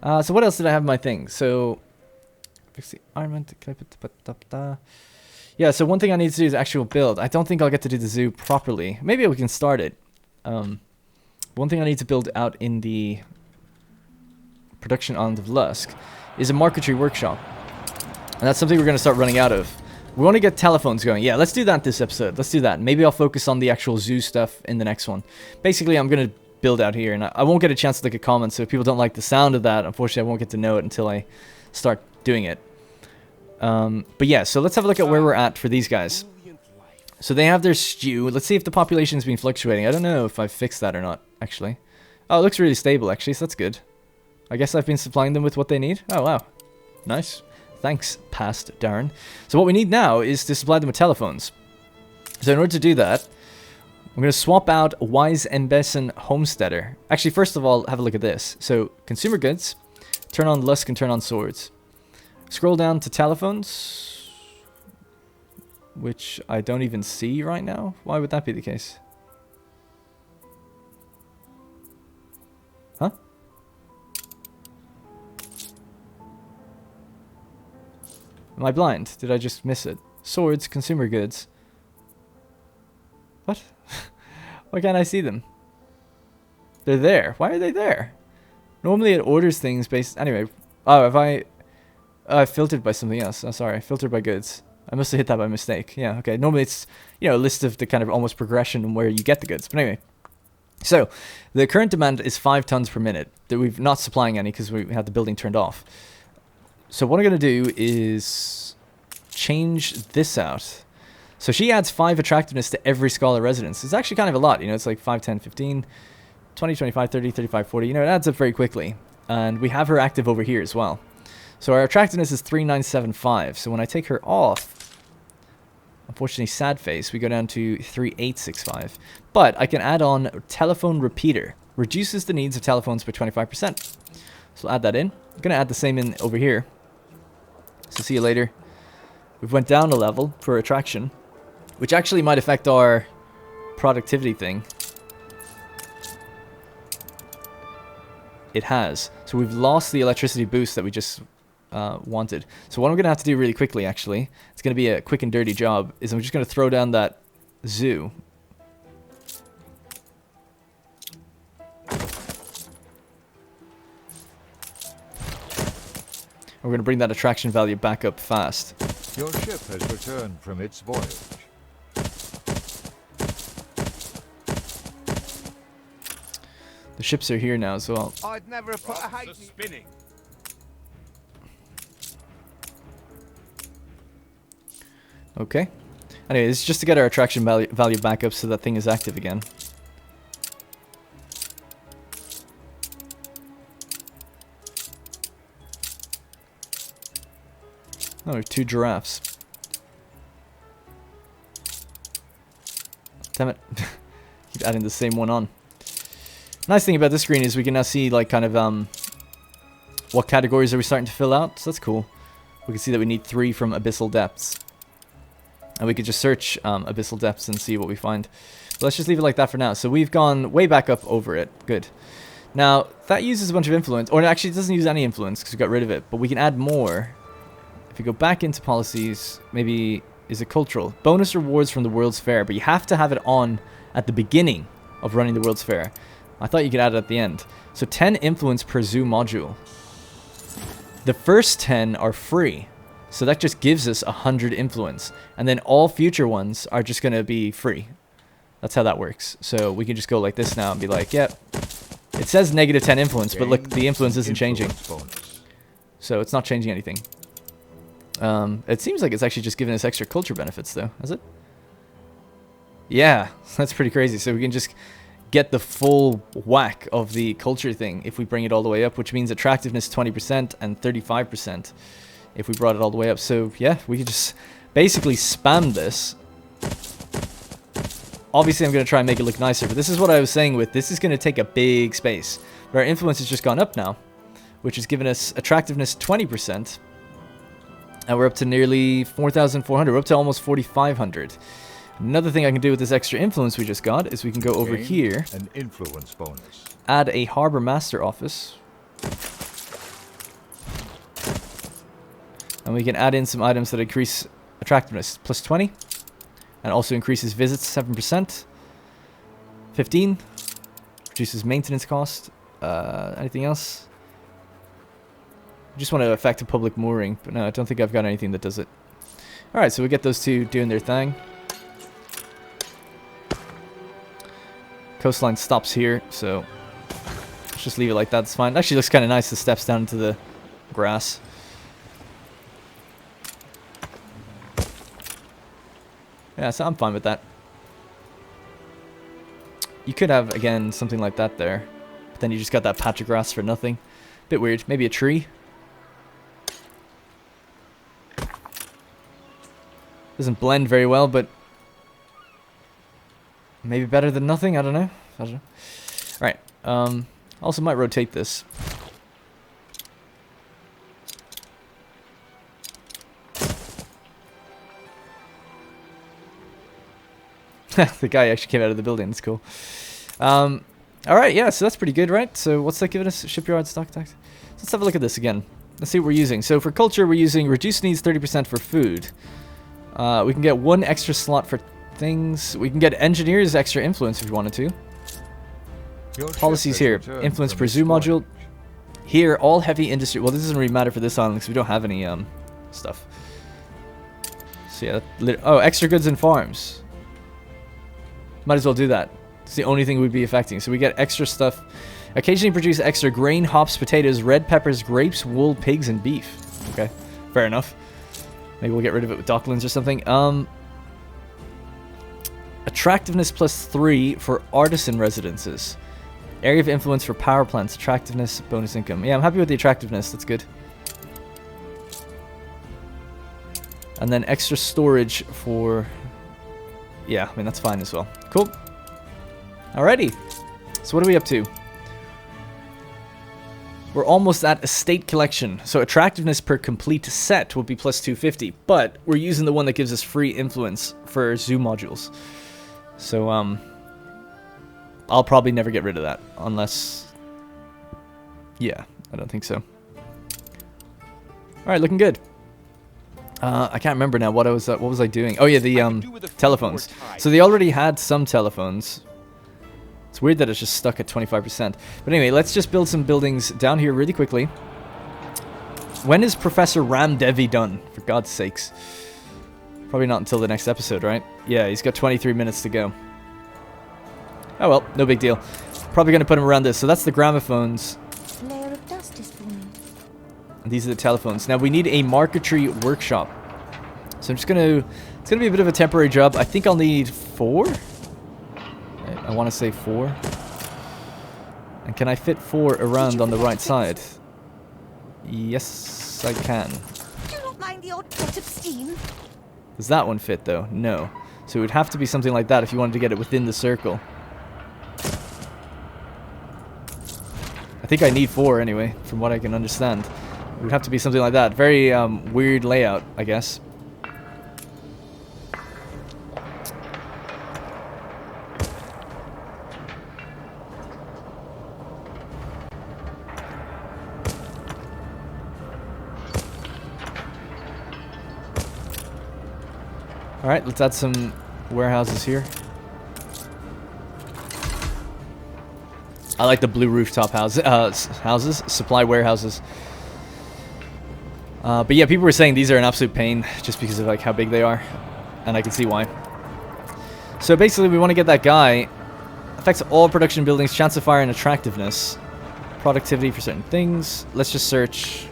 So what else did I have in my thing? So, fix the environment. Yeah, so one thing I need to do is actual build. I don't think I'll get to do the zoo properly. Maybe we can start it. One thing I need to build out in the production island of Lusk is a Marquetry Workshop. And that's something we're going to start running out of. We want to get telephones going. Yeah, let's do that this episode. Let's do that. Maybe I'll focus on the actual zoo stuff in the next one. Basically, I'm going to build out here, and I won't get a chance to look at comments, so if people don't like the sound of that, unfortunately, I won't get to know it until I start doing it. But yeah, so let's have a look at where we're at for these guys. So they have their stew. Let's see if the population's been fluctuating. I don't know if I've fixed that or not, actually. Oh, it looks really stable, actually, so that's good. I guess I've been supplying them with what they need. Oh, wow. Nice. Thanks, past Darren. So what we need now is to supply them with telephones. So in order to do that, I'm going to swap out Wise Embessen Homesteader. Actually, first of all, have a look at this. So, consumer goods, turn on Lusk and turn on swords. Scroll down to telephones, which I don't even see right now. Why would that be the case? Huh? Am I blind? Did I just miss it? Swords, consumer goods. What? Why can't I see them? They're there. Why are they there? Normally it orders things based... Anyway. Oh, have I... filtered by something else. I'm sorry. Filtered by goods. I must have hit that by mistake. Yeah, okay. Normally it's, you know, a list of the kind of almost progression where you get the goods. But anyway. So, the current demand is 5 tons per minute. That we're not supplying any because we had the building turned off. So what I'm going to do is change this out. So she adds 5 attractiveness to every scholar residence. It's actually kind of a lot, you know, it's like 5, 10, 15, 20, 25, 30, 35, 40. You know, it adds up very quickly. And we have her active over here as well. So our attractiveness is 3975. So when I take her off, unfortunately, sad face, we go down to 3865. But I can add on telephone repeater. Reduces the needs of telephones by 25%. So I'll add that in. I'm going to add the same in over here. So see you later. We've went down a level for attraction, which actually might affect our productivity thing. It has. So we've lost the electricity boost that we just wanted. So what I'm going to have to do really quickly, actually, it's going to be a quick and dirty job, is I'm just going to throw down that zoo. We're going to bring that attraction value back up fast. Your ship has returned from its voyage. The ships are here now as well. I'd never have put a hate spinning. Okay. Anyway, it's just to get our attraction value back up so that thing is active again. Oh, we have 2 giraffes. Damn it. Keep adding the same one on. Nice thing about this screen is we can now see, like, kind of, what categories are we starting to fill out. So that's cool. We can see that we need 3 from Abyssal Depths. And we could just search Abyssal Depths and see what we find. But let's just leave it like that for now. So we've gone way back up over it. Good. Now, that uses a bunch of influence. Or actually, it doesn't use any influence because we got rid of it. But we can add more. If we go back into policies, maybe... Is it cultural? Bonus rewards from the World's Fair. But you have to have it on at the beginning of running the World's Fair. I thought you could add it at the end. So 10 influence per zoo module. The first 10 are free. So that just gives us 100 influence. And then all future ones are just going to be free. That's how that works. So we can just go like this now and be like, yep. It says negative 10 influence, but look, the influence isn't changing. So it's not changing anything. It seems like it's actually just giving us extra culture benefits though, is it? Yeah, that's pretty crazy. So we can just get the full whack of the culture thing if we bring it all the way up, which means attractiveness 20% and 35% if we brought it all the way up. So yeah, we could just basically spam this. Obviously I'm going to try and make it look nicer, but this is what I was saying with this is going to take a big space. But our influence has just gone up now, which has given us attractiveness 20%. And we're up to nearly 4,400. We're up to almost 4,500. Another thing I can do with this extra influence we just got is we can go over here. An influence bonus. Add a harbor master office. And we can add in some items that increase attractiveness. Plus 20. And also increases visits 7%. 15. Reduces maintenance cost. Anything else? I just want to affect a public mooring. But no, I don't think I've got anything that does it. Alright, so we get those two doing their thing. Coastline stops here, so let's just leave it like that. It's fine. It actually looks kind of nice, the steps down into the grass. Yeah, so I'm fine with that. You could have, again, something like that there. But then you just got that patch of grass for nothing. Bit weird. Maybe a tree. Doesn't blend very well, but maybe better than nothing. I don't know. Alright. Also might rotate this. The guy actually came out of the building. That's cool. Alright, yeah, so that's pretty good, right? So what's that giving us? Shipyard stock tax. Let's have a look at this again. Let's see what we're using. So for culture, we're using reduced needs 30% for food. We can get 1 extra slot for things. We can get engineers extra influence if we wanted to. Policies here. Influence per zoo module. Here, all heavy industry. Well, this doesn't really matter for this island because we don't have any stuff. So yeah. Oh, extra goods and farms. Might as well do that. It's the only thing we'd be affecting. So we get extra stuff. Occasionally produce extra grain, hops, potatoes, red peppers, grapes, wool, pigs, and beef. Okay, fair enough. Maybe we'll get rid of it with Docklands or something. Attractiveness plus 3 for artisan residences. Area of influence for power plants. Attractiveness, bonus income. Yeah, I'm happy with the attractiveness. That's good. And then extra storage for... Yeah, I mean, that's fine as well. Cool. Alrighty. So what are we up to? We're almost at estate collection. So attractiveness per complete set would be plus 250. But we're using the one that gives us free influence for zoo modules. So, I'll probably never get rid of that. Unless... Yeah, I don't think so. Alright, looking good. I can't remember now what was I doing? Oh yeah, the telephones. So they already had some telephones. It's weird that it's just stuck at 25%. But anyway, let's just build some buildings down here really quickly. When is Professor Ramdevi done? For God's sakes. Probably not until the next episode, right? Yeah, he's got 23 minutes to go. Oh well, no big deal. Probably going to put him around this. So that's the gramophones. A layer of dust is forming. And these are the telephones. Now we need a Marquetry Workshop. So I'm just going to... It's going to be a bit of a temporary job. I think I'll need 4. I want to say 4. And can I fit 4 around on the right side? Yes, I can. Do not mind the odd bit of steam. Does that one fit, though? No. So it would have to be something like that if you wanted to get it within the circle. I think I need 4 anyway, from what I can understand. It would have to be something like that. Very weird layout, I guess. Alright, let's add some warehouses here. I like the blue rooftop houses, supply warehouses. But yeah, people were saying these are an absolute pain just because of like how big they are, and I can see why. So basically, we want to get that guy. Affects all production buildings, chance of fire, and attractiveness. Productivity for certain things. Let's just search.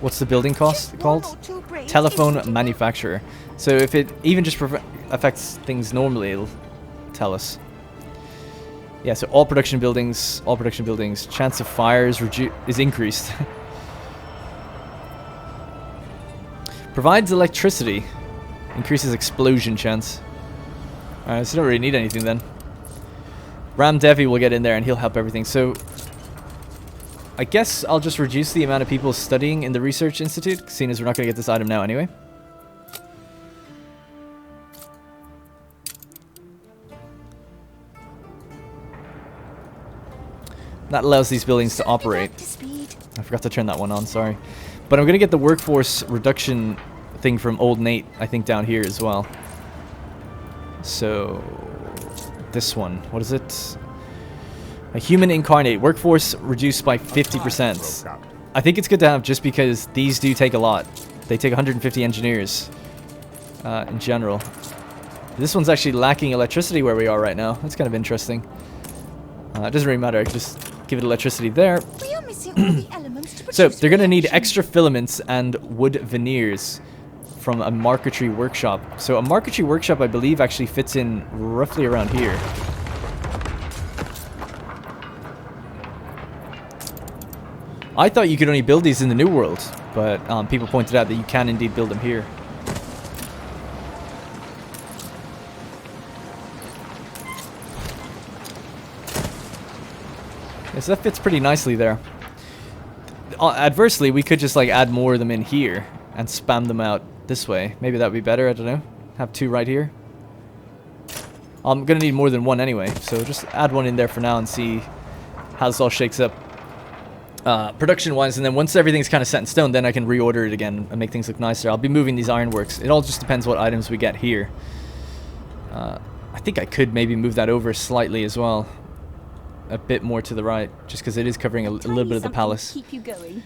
What's the building cost called? Telephone manufacturer. So if it even just affects things normally, it'll tell us. Yeah, so all production buildings, chance of fire is increased. Provides electricity, increases explosion chance. Alright, so don't really need anything then. Ram Devi will get in there and he'll help everything. So I guess I'll just reduce the amount of people studying in the research institute, seeing as we're not going to get this item now anyway. That allows these buildings to operate. I forgot to turn that one on, sorry. But I'm going to get the workforce reduction thing from Old Nate, I think, down here as well. So, this one. What is it? A human incarnate. Workforce reduced by 50%. I think it's good to have just because these do take a lot. They take 150 engineers in general. This one's actually lacking electricity where we are right now. That's kind of interesting. It doesn't really matter. I can just give it electricity there. We are missing all the elements to produce So, they're going to need reaction. extra filaments and wood veneers from a Marquetry Workshop. So, a Marquetry Workshop, I believe, actually fits in roughly around here. I thought you could only build these in the New World, but people pointed out that you can indeed build them here. Yeah, so that fits pretty nicely there. Adversely, we could just like add more of them in here and spam them out this way. Maybe that would be better, I don't know. Have two right here. I'm going to need more than one anyway, so just add one in there for now and see how this all shakes up. Production-wise, and then once everything's kind of set in stone, then I can reorder it again and make things look nicer. I'll be moving these ironworks. It all just depends what items we get here. I think I could maybe move that over slightly as well. A bit more to the right, just because it is covering a little bit of the palace. Keep you going.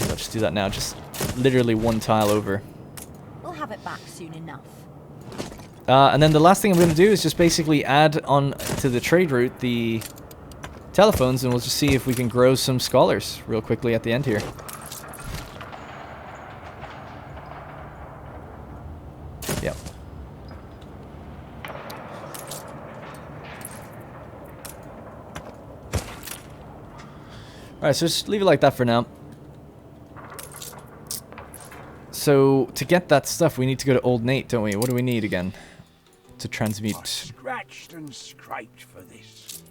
I'll just do that now, just literally one tile over. We'll have it back soon enough. And then the last thing I'm going to do is just basically add on to the trade route the telephones, and we'll just see if we can grow some scholars real quickly at the end here. Yep. Alright, so just leave it like that for now. So, to get that stuff, we need to go to Old Nate, don't we? What do we need again to transmute? Scratched and scraped for this.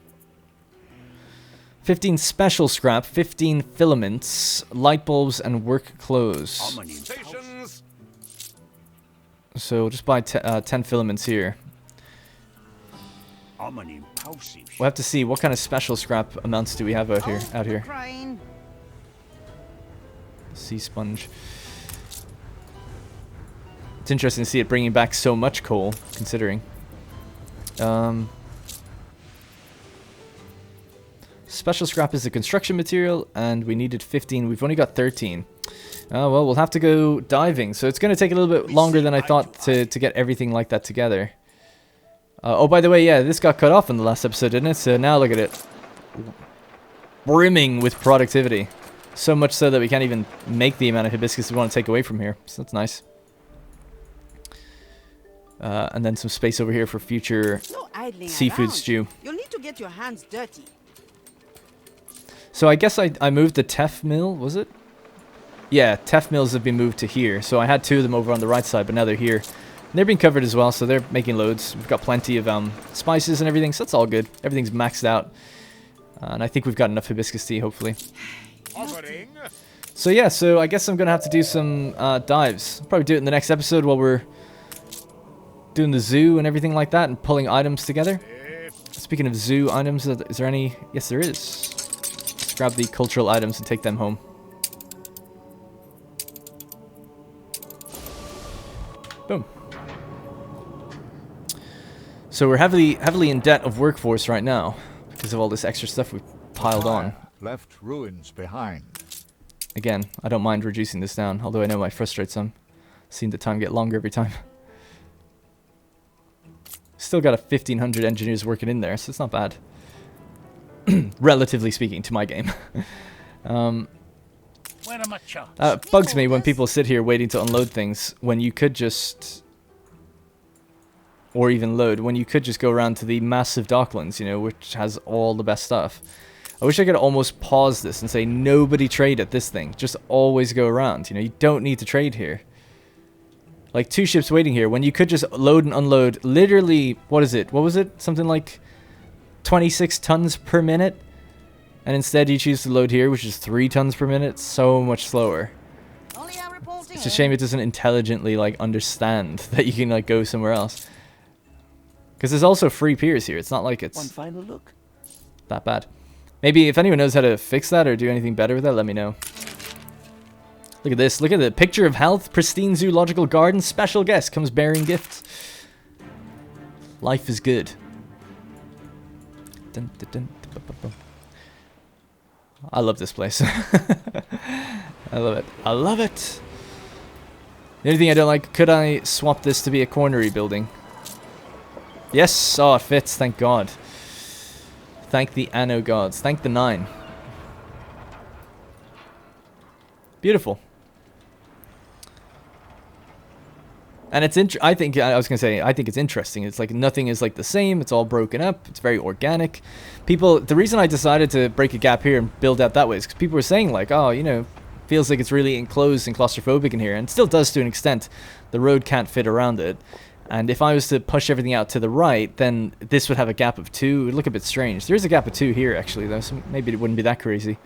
15 special scrap, 15 filaments, light bulbs, and work clothes. Stations. So, just buy 10 filaments here. I'm an impulsive. We'll have to see what kind of special scrap amounts do we have out here. Crane. Sea sponge. It's interesting to see it bringing back so much coal, considering. Special scrap is the construction material, and we needed 15. We've only got 13. Well, we'll have to go diving, so it's going to take a little bit longer than I thought to get everything like that together. Oh, by the way, yeah, this got cut off in the last episode, didn't it? So now look at it. Brimming with productivity. So much so that we can't even make the amount of hibiscus we want to take away from here. So that's nice. And then some space over here for future No idling seafood around. stew. You'll need to get your hands dirty. So I guess I moved the teff mill, was it? Yeah, teff mills have been moved to here. So I had two of them over on the right side, but now they're here. And they're being covered as well, so they're making loads. We've got plenty of spices and everything, so that's all good. Everything's maxed out. And I think we've got enough hibiscus tea, hopefully. Offering. So yeah, so I guess I'm going to have to do some dives. I'll probably do it in the next episode while we're doing the zoo and everything like that and pulling items together. Speaking of zoo items, is there any? Yes, there is. Let's grab the cultural items and take them home. Boom. So we're heavily in debt of workforce right now because of all this extra stuff we've piled on. Left ruins behind. Again, I don't mind reducing this down, although I know it might frustrate some. Seeing the time get longer every time. Still got a 1,500 engineers working in there, so it's not bad. Relatively speaking, to my game. Where are my chops? Bugs me when people sit here waiting to unload things when you could just... Or even load, when you could just go around to the massive Docklands, you know, which has all the best stuff. I wish I could almost pause this and say, nobody trade at this thing. Just always go around, you know, you don't need to trade here. Like, 2 ships waiting here, when you could just load and unload, literally, what is it? What was it? Something like 26 tons per minute? And instead you choose to load here, which is 3 tons per minute. So much slower. Only our reporting. It's a shame it doesn't intelligently, like, understand that you can, like, go somewhere else. Because there's also free piers here. It's not like it's One final look. that bad. Maybe if anyone knows how to fix that or do anything better with that, let me know. Look at this. Look at the picture of health, pristine zoological garden, special guest comes bearing gifts. Life is good. Dun, dun, dun, dun, dun, dun. I love this place. I love it. I love it. The only thing I don't like, could I swap this to be a cornery building? Yes, oh, it fits, thank God. Thank the Anno gods. Thank the 9. Beautiful. And it's I think it's interesting. It's like nothing is like the same. It's all broken up. It's very organic. The reason I decided to break a gap here and build out that way is because people were saying like, oh, you know, feels like it's really enclosed and claustrophobic in here, and it still does to an extent. The road can't fit around it. And if I was to push everything out to the right, then this would have a gap of 2. It would look a bit strange. There is a gap of 2 here actually though, so maybe it wouldn't be that crazy.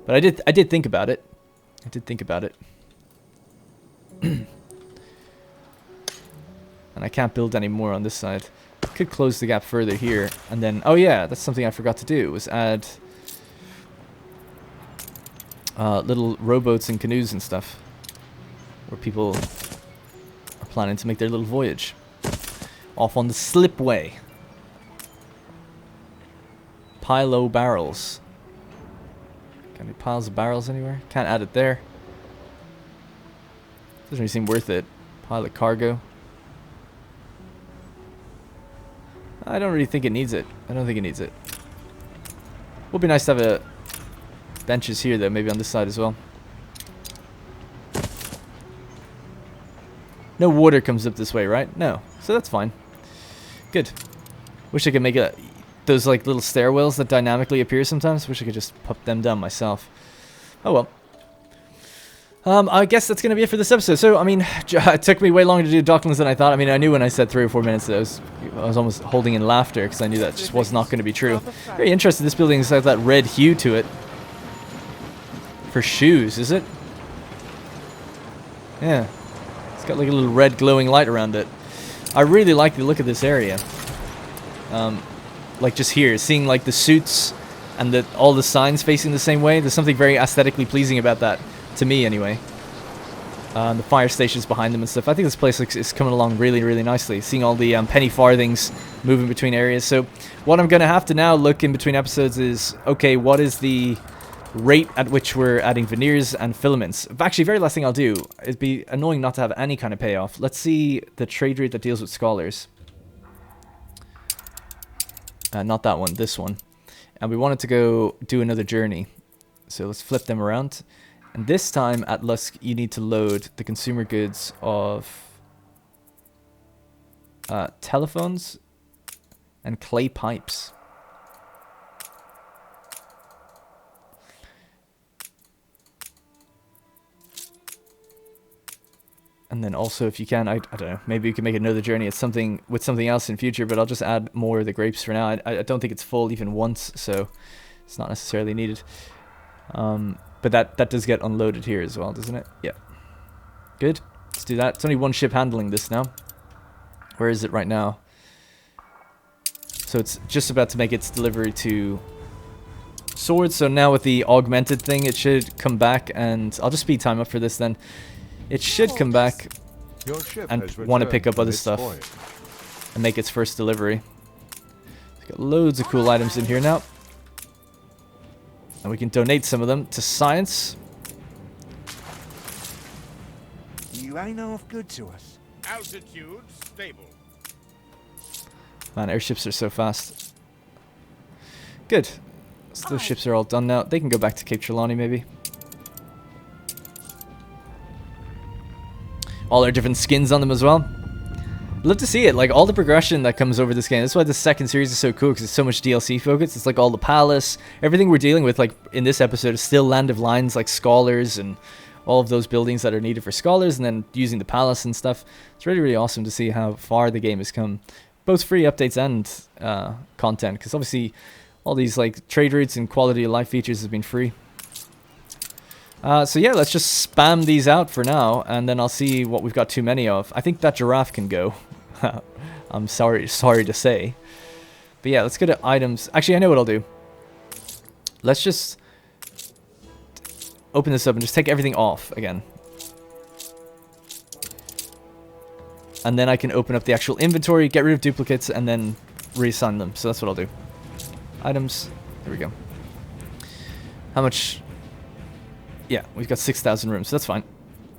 But I did think about it. I did think about it. And I can't build any more on this side. I could close the gap further here, and then, oh yeah, that's something I forgot to do, was add little rowboats and canoes and stuff, where people are planning to make their little voyage off on the slipway. Pile-o barrels. Got any piles of barrels anywhere? Can't add it there. Doesn't really seem worth it. Pile of cargo. I don't really think it needs it. I don't think it needs it. Would be nice to have benches here though, maybe on this side as well. No water comes up this way, right? No. So that's fine. Good. Wish I could make those like little stairwells that dynamically appear sometimes. Wish I could just pop them down myself. Oh well. I guess that's going to be it for this episode. So, I mean, it took me way longer to do Docklands than I thought. I mean, I knew when I said 3 or 4 minutes that I was almost holding in laughter because I knew that just was not going to be true. Very interesting. This building has that red hue to it. For shoes, is it? Yeah. It's got like a little red glowing light around it. I really like the look of this area. Like just here, seeing like the suits and all the signs facing the same way. There's something very aesthetically pleasing about that. To me, anyway. The fire stations behind them and stuff. I think this place is coming along really, really nicely. Seeing all the penny farthings moving between areas. So, what I'm going to have to now look in between episodes is, okay, what is the rate at which we're adding veneers and filaments? Actually, very last thing I'll do, it'd be annoying not to have any kind of payoff. Let's see the trade rate that deals with scholars. Not that one, this one. And we wanted to go do another journey. So, let's flip them around. And this time at Lusk, you need to load the consumer goods of telephones and clay pipes. And then also, if you can, I don't know, maybe you can make another journey at something else in future, but I'll just add more of the grapes for now. I don't think it's full even once, so it's not necessarily needed. But that does get unloaded here as well, doesn't it? Yeah. Good. Let's do that. It's only one ship handling this now. Where is it right now? So it's just about to make its delivery to Swords. So now with the augmented thing, it should come back, and I'll just speed time up for this then. It should come back and want to pick up other stuff and make its first delivery. It's got loads of cool items in here now. And we can donate some of them to science. You ain't half good to us. Altitude stable. Man, airships are so fast. Good. So those ships are all done now. They can go back to Cape Trelawney, maybe. All their different skins on them as well. Love to see it, like all the progression that comes over this game. That's why the second series is so cool, because it's so much DLC focused. It's like all the palace, everything we're dealing with, like in this episode, is still Land of Lions, like scholars and all of those buildings that are needed for scholars, and then using the palace and stuff. It's really, really awesome to see how far the game has come, both free updates and content, because obviously all these like trade routes and quality of life features have been free. So yeah, let's just spam these out for now, and then I'll see what we've got too many of. I think that giraffe can go. I'm sorry to say. But yeah, let's go to items. Actually, I know what I'll do. Let's just open this up and just take everything off again. And then I can open up the actual inventory, get rid of duplicates, and then reassign them. So that's what I'll do. Items. There we go. How much? Yeah, we've got 6,000 rooms, so that's fine.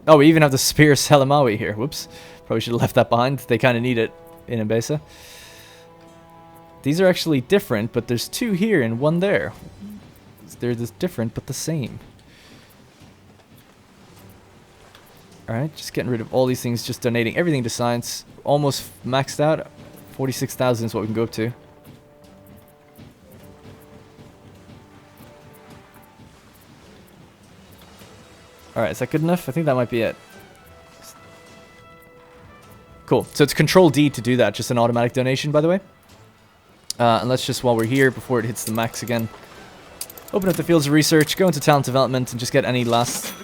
Oh, we even have the Spear Selamawi here. Whoops. Probably should have left that behind. They kind of need it in Mbesa. These are actually different, but there's 2 here and 1 there. They're different, but the same. Alright, just getting rid of all these things, just donating everything to science. Almost maxed out. 46,000 is what we can go up to. Alright, is that good enough? I think that might be it. Cool. So it's Control D to do that, just an automatic donation, by the way. And let's just, while we're here, before it hits the max again, open up the fields of research, go into talent development, and just get any last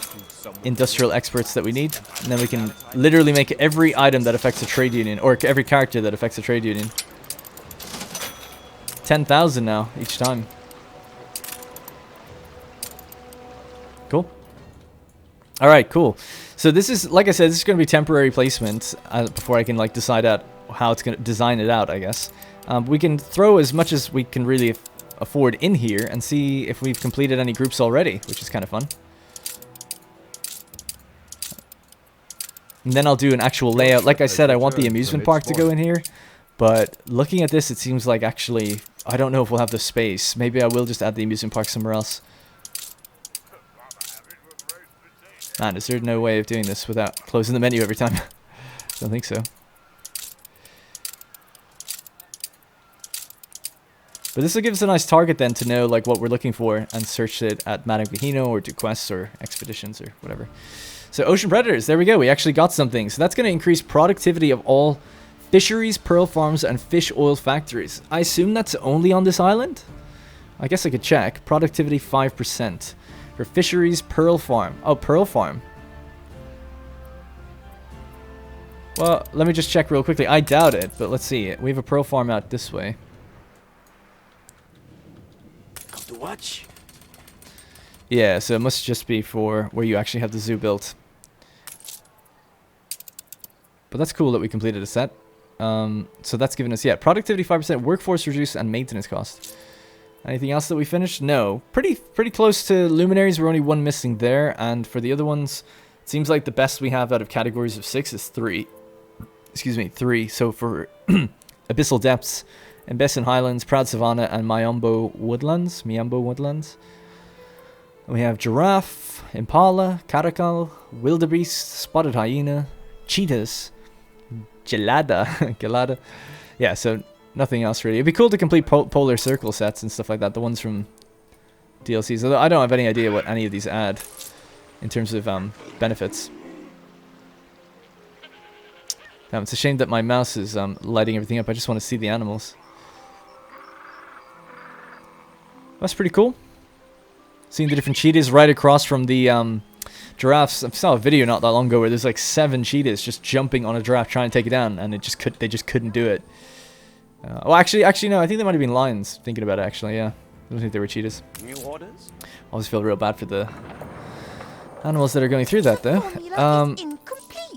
industrial experts that we need. And then we can literally make every item that affects a trade union, or every character that affects a trade union. 10,000 now, each time. Cool. Alright, cool. So this is, like I said, this is going to be temporary placement before I can like decide out how it's going to design it out, I guess. We can throw as much as we can really afford in here and see if we've completed any groups already, which is kind of fun. And then I'll do an actual layout. Like I said, I want the amusement park to go in here, but looking at this, it seems like actually, I don't know if we'll have the space. Maybe I will just add the amusement park somewhere else. Man, is there no way of doing this without closing the menu every time? Don't think so. But this will give us a nice target then to know like what we're looking for and search it at Madame Gahino or do quests or expeditions or whatever. So ocean predators, there we go. We actually got something. So that's going to increase productivity of all fisheries, pearl farms, and fish oil factories. I assume that's only on this island? I guess I could check. Productivity 5%. For fisheries, pearl farm. Oh, pearl farm. Well, let me just check real quickly. I doubt it, but let's see. We have a pearl farm out this way. Come to watch. Yeah, so it must just be for where you actually have the zoo built. But that's cool that we completed a set. So that's given us, yeah, productivity 5%, workforce reduced, and maintenance cost. Anything else that we finished? No. Pretty close to luminaries. We're only 1 missing there. And for the other ones, it seems like the best we have out of categories of 6 is 3. Excuse me, 3. So for Abyssal Depths, Embesan Highlands, Proud Savannah, and Miambo Woodlands. And we have Giraffe, Impala, Caracal, Wildebeest, Spotted Hyena, Cheetahs, Gelada. Yeah, so nothing else really. It'd be cool to complete Polar Circle sets and stuff like that. The ones from DLCs. Although I don't have any idea what any of these add in terms of benefits. Damn, it's a shame that my mouse is lighting everything up. I just want to see the animals. That's pretty cool. Seeing the different cheetahs right across from the giraffes. I saw a video not that long ago where there's like 7 cheetahs just jumping on a giraffe trying to take it down, and they just couldn't do it. Well, actually, no. I think they might have been lions. Thinking about it, actually, yeah. I don't think they were cheetahs. New orders? I always feel real bad for the animals that are going through that, though.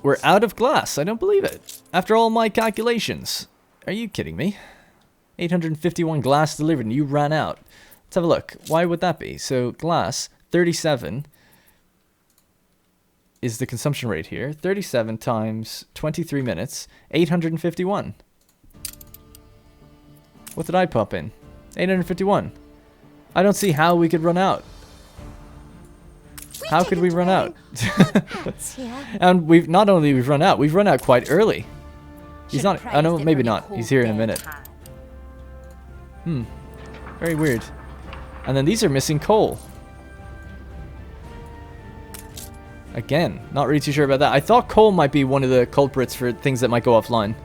We're out of glass. I don't believe it. After all my calculations. Are you kidding me? 851 glass delivered, and you ran out. Let's have a look. Why would that be? So, glass, 37 is the consumption rate here. 37 times 23 minutes, 851. What did I pop in? 851. I don't see how we could run out. How could we run out? And we've not only run out, we've run out quite early. He's not. Oh no, maybe not. He's here in a minute. Very weird. And then these are missing coal. Again, not really too sure about that. I thought coal might be one of the culprits for things that might go offline.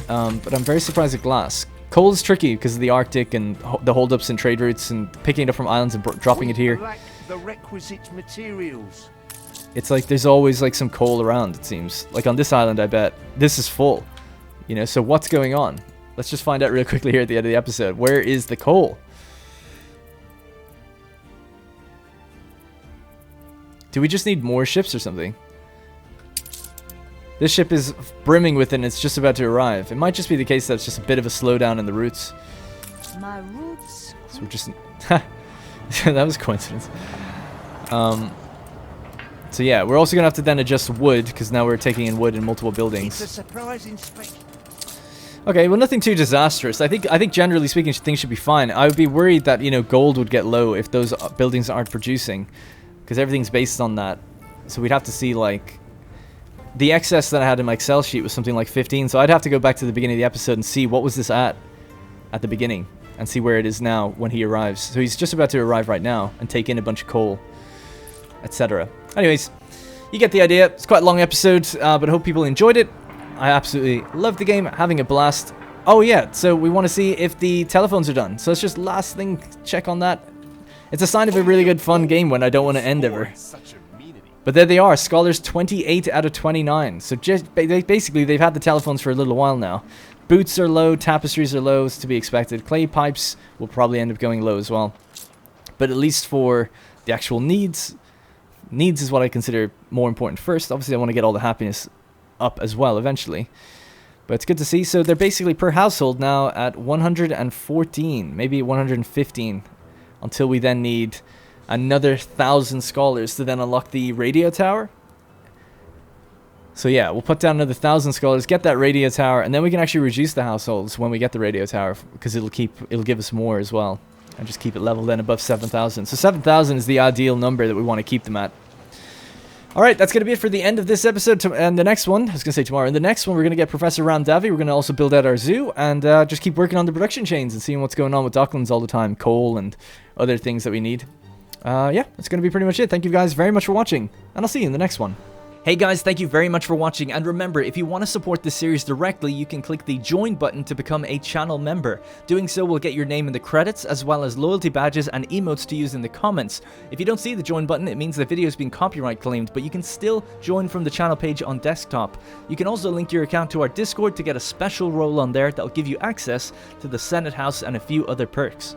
But I'm very surprised at glass. Coal is tricky because of the Arctic and the holdups and trade routes and picking it up from islands and dropping it here. Lack the requisite materials. It's like there's always like some coal around, it seems. Like on this island, I bet. This is full. You know, so what's going on? Let's just find out real quickly here at the end of the episode. Where is the coal? Do we just need more ships or something? This ship is brimming with it and it's just about to arrive. It might just be the case that it's just a bit of a slowdown in the routes. My roots. So we're just... that was a coincidence. So yeah, we're also going to have to then adjust wood, because now we're taking in wood in multiple buildings. It's a surprise inspection. Okay, well, nothing too disastrous. I think generally speaking, things should be fine. I would be worried that, you know, gold would get low if those buildings aren't producing, because everything's based on that. So we'd have to see, like... The excess that I had in my Excel sheet was something like 15, so I'd have to go back to the beginning of the episode and see what was this at the beginning, and see where it is now when he arrives. So he's just about to arrive right now and take in a bunch of coal, etc. Anyways, you get the idea. It's quite a long episode, but I hope people enjoyed it. I absolutely loved the game, having a blast. Oh yeah, so we want to see if the telephones are done. So let's just last thing check on that. It's a sign of a really good fun game when I don't want to end ever. But there they are, Scholars 28 out of 29. So just basically they've had the telephones for a little while now. Boots are low, tapestries are low, is to be expected. Clay pipes will probably end up going low as well. But at least for the actual needs is what I consider more important first. Obviously I want to get all the happiness up as well eventually. But it's good to see. So they're basically per household now at 114, maybe 115. Until we then need another 1,000 scholars to then unlock the radio tower. So yeah, we'll put down another 1,000 scholars, get that radio tower, and then we can actually reduce the households when we get the radio tower, because it'll give us more as well, and just keep it level then above 7,000. So 7,000 is the ideal number that we want to keep them at. All right, that's going to be it for the end of this episode. And the next one, I was going to say tomorrow, in the next one, we're going to get Professor Ramdavi. We're going to also build out our zoo and just keep working on the production chains and seeing what's going on with Docklands all the time, coal and other things that we need. Yeah, that's going to be pretty much it. Thank you guys very much for watching, and I'll see you in the next one. Hey guys, thank you very much for watching, and remember, if you want to support this series directly, you can click the join button to become a channel member. Doing so will get your name in the credits, as well as loyalty badges and emotes to use in the comments. If you don't see the join button, it means the video is being copyright claimed, but you can still join from the channel page on desktop. You can also link your account to our Discord to get a special role on there that will give you access to the Senate House and a few other perks.